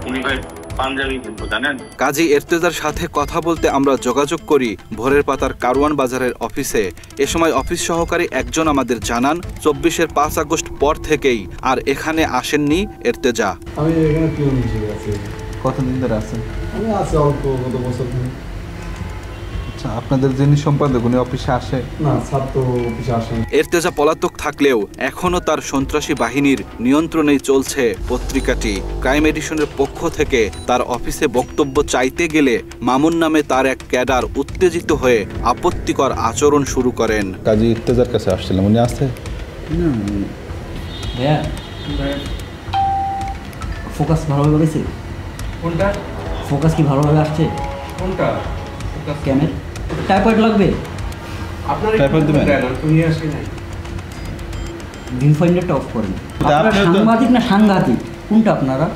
[SPEAKER 27] উনি ভাই পাঞ্জাবি কিনতো জানেন।
[SPEAKER 1] কাজী এর্তেজার সাথে কথা বলতে আমরা যোগাযোগ করি ভোরের পাতার কারওয়ান বাজারের অফিসে। এ সময় অফিস সহকারী একজন আমাদের জানান 24-এর 5 আগস্ট পর থেকেই আর এখানে আসেননি এর্তেজা।
[SPEAKER 17] আমি এখানে পিওন হিসেবে আছি। কতদিন ধরে আছেন? আমি আছি অল্প, গত বছর ধরে। আপনাদের যিনি সম্পাদক উনি অফিসে আসে
[SPEAKER 3] না, স্যার তো অফিসে আসেন।
[SPEAKER 1] এরতেজা পলাতক থাকলেও এখনও তার সন্ত্রাসী বাহিনীর নিয়ন্ত্রণেই চলছে পত্রিকাটি। ক্রাইম এডিশনের পক্ষ থেকে তার অফিসে বক্তব্য চাইতে গেলে মামুন নামে তার এক ক্যাডার উত্তেজিত হয়ে আপত্তিকর আচরণ শুরু করেন।
[SPEAKER 17] কাজী ইর্তেজার কাছে আসছিলাম, উনি আছে?
[SPEAKER 3] ফোকাস ভালোভাবে গেছে? কোনটা ফোকাস কি ভালোভাবে আসছে? কোনটা ক্যামেরা টাইপয়েড লাগবে? আপনার টাইপয়েড দিবেন? তুমি আসি না ভিউফাইন্ডারটা অফ করেন। আপনারা সাংবাদিক না সাংঘাতিক কোনটা আপনারা?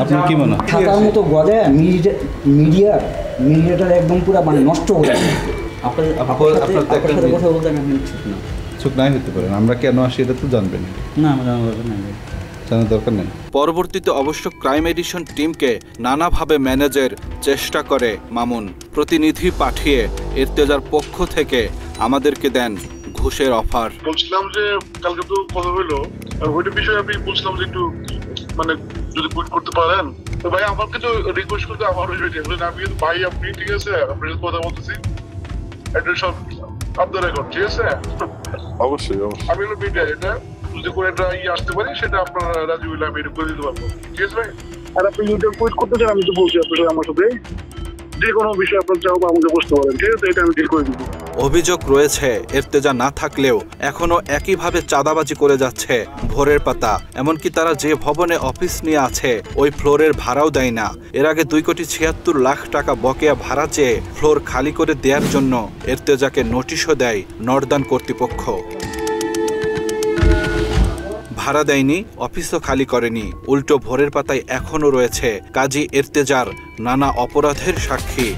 [SPEAKER 17] আপনার কি মনে হয়?
[SPEAKER 3] থাকার মতো গদে মিডিয়াটার একদম পুরো মানে নষ্ট করে আপনাদের কথা বলতে আমি ঠিক না।
[SPEAKER 17] চুপ নাই হতে পারেন, আমরা কেন আসি এটা তো জানবেন
[SPEAKER 3] না, আমরা
[SPEAKER 17] জানার দরকার নেই।
[SPEAKER 1] পরবর্তীতে অবশ্য ক্রাইম এডিশন টিমকে নানাভাবে ম্যানেজের চেষ্টা করে মামুন। প্রতিনিধি পাঠিয়ে ইর্তেজার পক্ষ থেকে আমাদেরকে দেন ঘুষের অফার।
[SPEAKER 4] বলছিলাম যে কালকে তো কথা হলো, আর ওইটা বিষয়ে আমি বলছিলাম যে একটু মানে যদি কুইট করতে পারেন তো ভাই আমাকে তো রিকোয়েস্ট করতে আমার আমি ভাই আপনি ঠিক আছে আপনার কথা বলতেছি এটা সব আপনার রেকর্ড ঠিক আছে? অবশ্যই আমি হলো মিডিয়া, এটা যদি করে একটা আসতে পারি সেটা আপনার রাজি হইলে আমি এটা করে দিতে পারবো, ঠিক আছে ভাই? আর আপনি ইউটিউব কুইট করতে চান আমি তো বলছি আপনার আমার সাথে যে কোনো বিষয় আপনার চাও আমাকে বসতে পারেন, ঠিক আছে? এটা আমি ডিল করে দিব।
[SPEAKER 1] অভিযোগ রয়েছে ইর্তেজা না থাকলেও এখনো একইভাবে চাঁদাবাজি করে যাচ্ছে ভোরের পাতা। এমনকি তারা যে ভবনে অফিস নিয়ে আছে ওই ফ্লোরের ভাড়াও দেয় না। এর আগে 2,76,00,000 টাকা বকেয়া ভাড়া চেয়ে ফ্লোর খালি করে দেওয়ার জন্য ইর্তেজাকে নোটিশও দেয় নর্দান কর্তৃপক্ষ। ভাড়া দেয়নি, অফিসও খালি করেনি, উল্টো ভোরের পাতায় এখনো রয়েছে কাজী ইর্তেজার নানা অপরাধের সাক্ষী।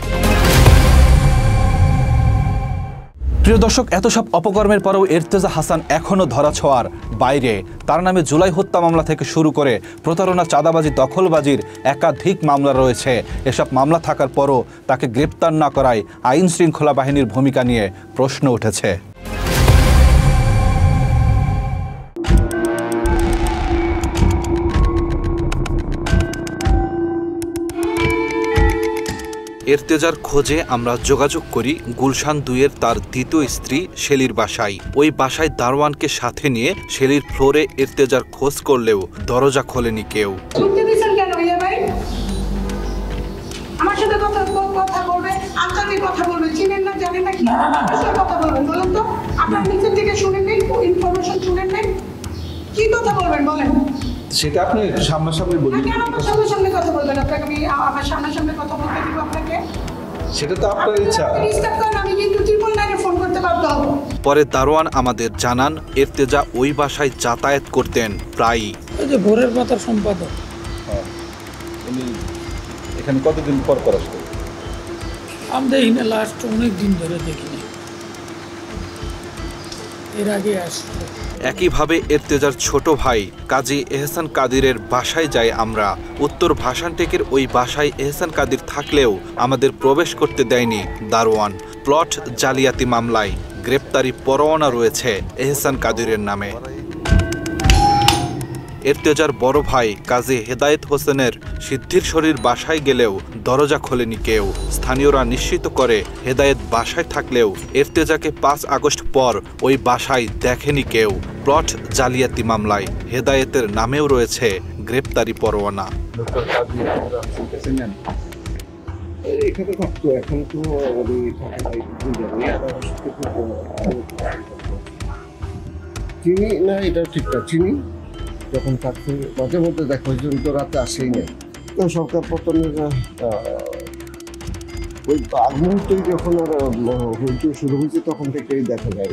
[SPEAKER 1] প্রিয় দর্শক, এত সব অপকর্মের পরেও ইর্তেজা হাসান এখনও ধরাছোঁয়ার বাইরে। তার নামে জুলাই হত্যা মামলা থেকে শুরু করে প্রতারণা, চাঁদাবাজি, দখলবাজির একাধিক মামলা রয়েছে। এসব মামলা থাকার পরও তাকে গ্রেপ্তার না করায় আইন শৃঙ্খলা বাহিনীর ভূমিকা নিয়ে প্রশ্ন উঠেছে। ইর্তেজার খোঁজে আমরা যোগাযোগ করি গুলশান 2-এর তার দ্বিতীয় স্ত্রী শেলির বাসায়। ওই বাসায় দারোয়ানকে সাথে নিয়ে শেলির ফ্লোরে ইর্তেজার খোঁজ করলেও দরজা খোলেনি কেউ।
[SPEAKER 7] আমার সাথে কথা বলবে, আন্তর্জাতিক কথা বলবে, চিনেন না জানেন না কি কথা বলবেন বলেন তো? আপনার নিচের থেকে শুনেন নেই, ইনফরমেশন শুনেন নেই, কি কথা বলবেন বলেন?
[SPEAKER 17] সেটা আপনি সামনাসামনি বলুন।
[SPEAKER 7] কেন আমার সামনাসামনি কথা বলবেন? আপনাকে আমি আমার সামনাসামনি কথা বলতে দিব আপনাকে?
[SPEAKER 17] সেটা তো আপনার ইচ্ছা।
[SPEAKER 7] ডিস্টার্ব করেন, আমি কিন্তু 999-এ ফোন করতে বাধ্য হব।
[SPEAKER 1] পরে দারোয়ান আমাদের জানান ইর্তেজা ওই বাসায় যাতায়াত করতেন প্রায়ই।
[SPEAKER 7] এই যে ভোরের পাতার সম্পাদক,
[SPEAKER 17] উনি এখানে কতদিন পর আসতো?
[SPEAKER 7] আমি দেখি না, লাস্ট অনেক দিন ধরে দেখিনি, এর আগে আসতো।
[SPEAKER 1] একইভাবে ইর্তেজার ছোট ভাই কাজী এহসান কাদিরের বাসায় যাই আমরা। উত্তর ভাসানটেকের ওই বাসায় এহসান কাদির থাকলেও আমাদের প্রবেশ করতে দেয়নি দারোয়ান। প্লট জালিয়াতি মামলায় গ্রেপ্তারি পরোয়ানা রয়েছে এহসান কাদিরের নামে। ইর্তেজার বড় ভাই কাজী হেদায়েত হোসেনের সিদ্ধিরশরীর বাসায় গেলেও দরজা খোলেনি কেউ। স্থানীয়রা নিশ্চিত করে হেদায়েত বাসায় থাকলেও ইর্তেজাকে 5 আগস্ট পর ওই বাসায় দেখেনি কেউ। প্লট জালিয়াতি মামলায় হেদায়েতের নামেও রয়েছে গ্রেপ্তারি পরোয়ানা।
[SPEAKER 4] এখানে থাকতো, এখন তো চিনি না, এটা ঠিকঠাক চিনি। যখন থাকতো মাঝে মধ্যে দেখা পর্যন্ত রাতে আসেই না। তো সরকার পতনের ওই আগ মুহূর্তেই যখন হইচই শুরু হয়েছে তখন থেকেই দেখা যায়।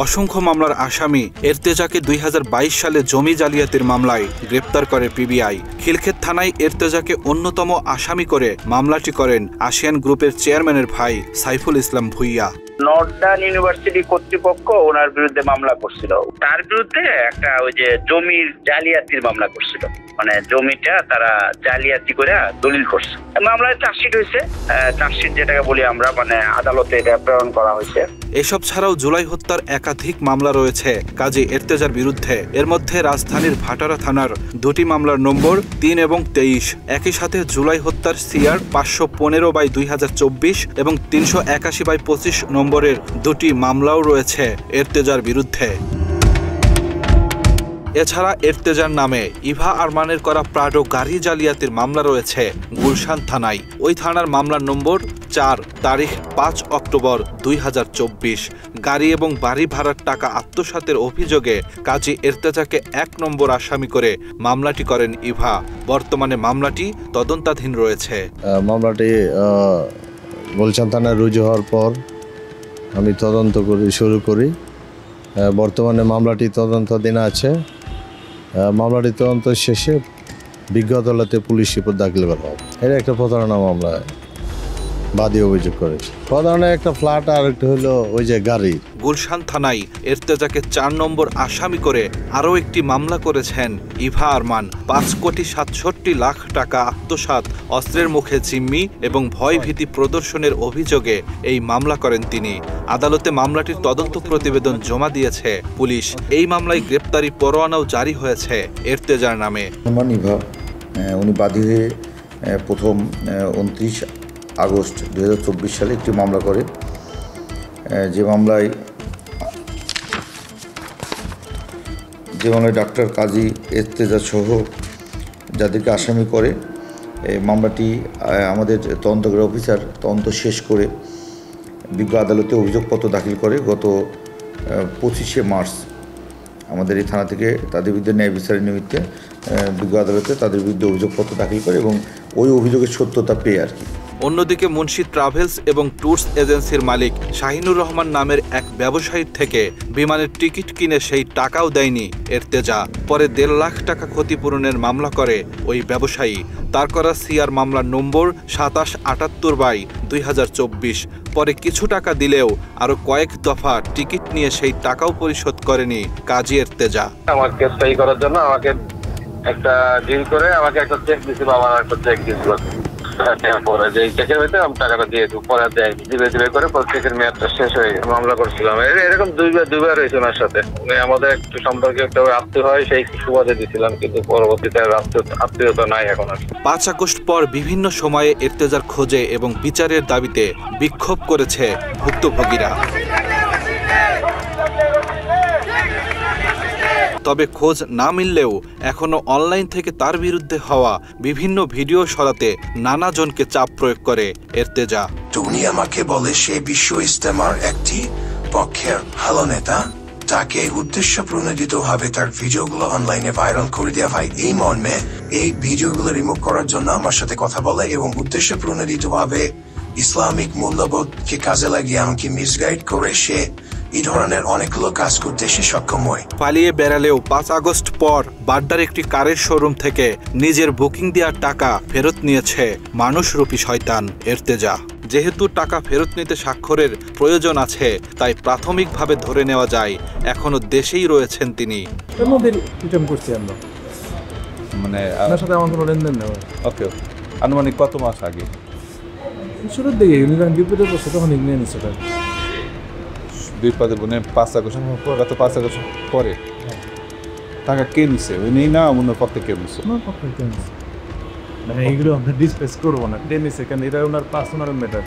[SPEAKER 1] অসংখ্য মামলার আসামি ইর্তেজাকে 2022 সালে জমি জালিয়াতির মামলায় গ্রেপ্তার করে পিবিআই। খিলক্ষেত থানায় ইর্তেজাকে অন্যতম আসামি করে মামলাটি করেন আসিয়ান গ্রুপের চেয়ারম্যানের ভাই সাইফুল ইসলাম ভুইয়া।
[SPEAKER 8] নর্দার্ন ইউনিভার্সিটি কর্তৃপক্ষ ওনার বিরুদ্ধে মামলা করছিল। তার বিরুদ্ধে একটা ওই যে জমির জালিয়াতির মামলা করছিল, মানে জমিটা তারা জালিয়াতি করে দলিল করছে। মামলায় চার্জশিট হয়েছে, চার্জশিট যেটাকে বলি আমরা, মানে আদালতে এটা প্রেরণ করা হয়েছে।
[SPEAKER 1] এসব ছাড়াও জুলাই হত্যার একাধিক মামলা রয়েছে কাজী এর্তেজার বিরুদ্ধে। এর মধ্যে রাজধানীর ভাটারা থানার 2টি মামলার নম্বর 3 এবং 23। একই সাথে জুলাই হত্যার সিআর 515/2024 এবং 381/25 নম্বরের 2টি মামলাও রয়েছে এর্তেজার বিরুদ্ধে। এছাড়া এর্তেজার নামে ইভা আরমানের করা প্রাডো গাড়ি জালিয়াতির মামলা রয়েছে গুলশান থানায়। ওই থানার মামলার নম্বর 4, তারিখ 5 অক্টোবর 2024। গাড়ি এবং বাড়ি ভাড়ার টাকা আত্মসাতের অভিযোগে কাজী এর্তেজাকে 1 নম্বর আসামি করে মামলাটি করেন ইভা। বর্তমানে মামলাটি তদন্তাধীন রয়েছে।
[SPEAKER 19] মামলাটি গুলশান থানায় রুজু হওয়ার পর আমি তদন্ত শুরু করি। বর্তমানে মামলাটি তদন্তাধীন আছে। মামলাটি তদন্ত শেষে বিজ্ঞ আদালতে পুলিশ রিপোর্ট দাখিল করা হবে। এটা একটা প্রতারণা মামলা বাদী অভিযোগ করেছে। প্রতারণা একটা ফ্ল্যাট আর একটা হলো ওই যে গাড়ি।
[SPEAKER 1] গুলশান থানায় এর্তেজাকে 4 নম্বর আসামি করে আরও একটি মামলা করেছেন ইভা আরমান। 5,67,00,000 টাকা আত্মসাৎ, অস্ত্রের মুখে জিম্মি এবং ভয়ভীতি প্রদর্শনের অভিযোগে এই মামলা করেন তিনি। আদালতে মামলাটির তদন্ত প্রতিবেদন জমা দিয়েছে পুলিশ। এই মামলায় গ্রেপ্তারি পরোয়ানাও জারি হয়েছে এর্তেজার নামে।
[SPEAKER 20] ইভা উনি বাদী হয়ে প্রথম 29 আগস্ট 2024 সালে একটি মামলা করে, যে মামলায় ডাক্তার কাজী এর্তেজা সহ যাদেরকে আসামি করে, এই মামলাটি আমাদের তদন্তকারী অফিসার তদন্ত শেষ করে বিজ্ঞ আদালতে অভিযোগপত্র দাখিল করে। গত 25শে মার্চ আমাদের এই থানা থেকে তাদের বিরুদ্ধে ন্যায় বিচারের নিমিত্তে বিজ্ঞ আদালতে তাদের বিরুদ্ধে অভিযোগপত্র দাখিল করে এবং ওই অভিযোগের সত্যতা পেয়ে আর কি।
[SPEAKER 1] অন্যদিকে মুন্সি ট্রাভেলস এবং ট্যুরস এজেন্সির মালিক শাহিনুর রহমান নামের এক ব্যবসায়ীর থেকে বিমানের টিকিট কিনে সেই টাকাও দেয়নি এর্তেজা। পরে 1.5 লাখ টাকা ক্ষতিপূরণের মামলা করে ওই ব্যবসায়ী। তার করা সিআর মামলার নম্বর 2778/2024। পরে কিছু টাকা দিলেও আরো কয়েক দফা টিকিট নিয়ে সেই টাকাও পরিশোধ করেনি কাজী এর্তেজা।
[SPEAKER 22] আমার কেস ফাইল করার জন্য আমাকে একটা ডিল করে আমাকে একটা চেক দিয়েছিল, আমার একটা চেক দিয়েছিল। পরে যে চেকের ভিতরে আমি টাকাটা দিয়ে পরে দেয় দিবে করে চেকের মেয়াদটা শেষ হয়ে মামলা করছিলাম। এরকম দুইবার হয়েছে ওনার সাথে। আমাদের একটু সম্পর্কে একটা আত্মীয় হয়, সেই সুবাদে দিয়েছিলাম, কিন্তু পরবর্তীতে আত্মীয়তা নাই এখন আর।
[SPEAKER 1] 5 আগস্ট পর বিভিন্ন সময়ে এর্তেজার খোঁজে এবং বিচারের দাবিতে বিক্ষোভ করেছে ভুক্তভোগীরা। তবে খোঁজ না মিললেও এখনো অনলাইন থেকে তার বিরুদ্ধে হওয়া বিভিন্ন ভিডিও সরাতে নানা জনকে চাপ প্রয়োগ করে এর্তেজা।
[SPEAKER 23] উনি আমাকে বলে সে বিশ্ব ইজতেমার একটি পক্ষের ভালো নেতা, তাকে উদ্দেশ্য প্রণোদিতভাবে তার ভিডিওগুলো অনলাইনে ভাইরাল করে দেওয়া হয়। এই মর্মে এই ভিডিওগুলো রিমুভ করার জন্য আমার সাথে কথা বলে এবং উদ্দেশ্য প্রণোদিতভাবে ইসলামিক মূল্যবোধকে কাজে লাগিয়ে আমাকে মিসগাইড করে সে এই ধরনের অনেকগুলো কাজ করতে সে সক্ষম হয়।
[SPEAKER 1] পালিয়ে বেড়ালেও 5 আগস্ট পর বাড্ডার একটি কারের শোরুম থেকে নিজের বুকিং দেওয়ার টাকা ফেরত নিয়েছে মানুষরূপী শয়তান এর্তেজা। যেহেতু টাকা ফেরত নিতে স্বাক্ষরের প্রয়োজন আছে, তাই প্রাথমিকভাবে ধরে নেওয়া যায় এখনো দেশেই রয়েছেন তিনি।
[SPEAKER 17] মানে আপনার সাথে আমার কোনো লেনদেন নেই। ওকে, আনুমানিক কত মাস আগে? শুরুর দিকে বিপদে পড়ছে তখন নিয়ে নিচ্ছে টাকা। 5 আগস্ট গত 5 আগস্ট পরে টাকা কে নিছে? ওই নেই না অন্য পক্ষে কে নিছে? মানে এইগুলো আমরা ডিসকাস করবো না, টেনিসে কেন এটা ওনার পার্সোনাল ম্যাটার।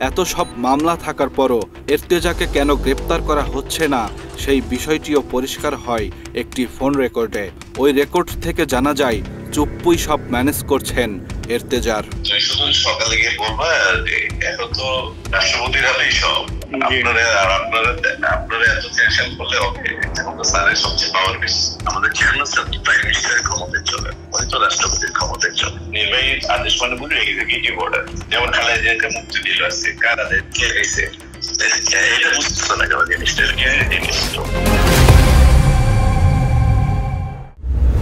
[SPEAKER 1] এত সব মামলা থাকার পরও এর্তেজাকে কেন গ্রেপ্তার করা হচ্ছে না সেই বিষয়টিও পরিষ্কার হয় একটি ফোন রেকর্ডে। ওই রেকর্ড থেকে জানা যায় চুপ্পুই সব ম্যানেজ করছেন এর্তেজার।
[SPEAKER 14] শুধু সকালে গিয়ে বলবা এখন তো রাষ্ট্রপতির হাতেই সব, আপনারা এত টেনশন করলে ওকে। এখন তো স্যারের সবচেয়ে পাওয়ার বেশি, আমাদের চেয়ারম্যান স্যার প্রাইম মিনিস্টারের ক্ষমতায় চলে, উনি তো রাষ্ট্রপতির ক্ষমতায় চলে। নির্বাহী আদেশ মানে বলি এক্সিকিউটিভ অর্ডার, যেমন খালেদা জিয়াকে মুক্তি দিল আসছে, কার আদেশ কে গেছে, এটা বুঝতেছে না কেন জিনিসটা।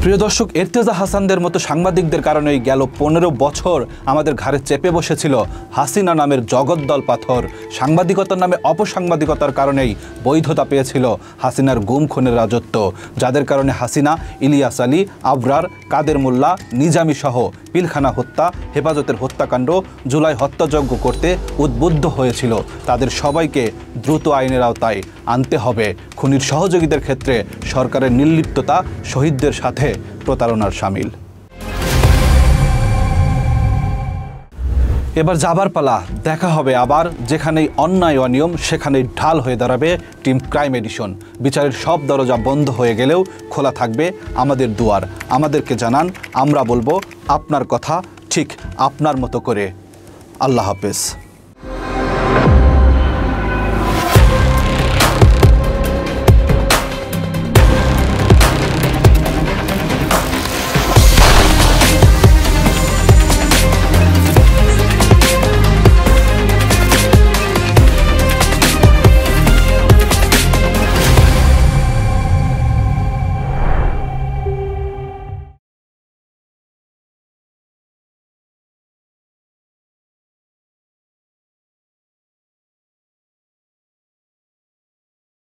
[SPEAKER 1] প্রিয় দর্শক, ইর্তেজা হাসানদের মতো সাংবাদিকদের কারণেই গেল 15 বছর আমাদের ঘাড়ে চেপে বসেছিল হাসিনা নামের জগদ্দল পাথর। সাংবাদিকতার নামে অপসাংবাদিকতার কারণেই বৈধতা পেয়েছিল হাসিনার গুম খুনের রাজত্ব, যাদের কারণে হাসিনা, ইলিয়াস আলী, আবরার, কাদের মোল্লা, নিজামী সহ পিলখানা হত্যা, হেফাজতের হত্যাকাণ্ড, জুলাই হত্যাযজ্ঞ করতে উদ্বুদ্ধ হয়েছিল। তাদের সবাইকে দ্রুত আইনের আওতায় আনতে হবে। খুনির সহযোগীদের ক্ষেত্রে সরকারের নির্লিপ্ততা শহীদদের সাথে প্রতারণার শামিল। এবার যাবার পালা, দেখা হবে আবার। যেখানেই অন্যায় অনিয়ম সেখানেই ঢাল হয়ে দাঁড়াবে টিম ক্রাইম এডিশন। বিচারের সব দরজা বন্ধ হয়ে গেলেও খোলা থাকবে আমাদের দুয়ার। আমাদেরকে জানান, আমরা বলবো আপনার কথা ঠিক আপনার মতো করে। আল্লাহ হাফেজ।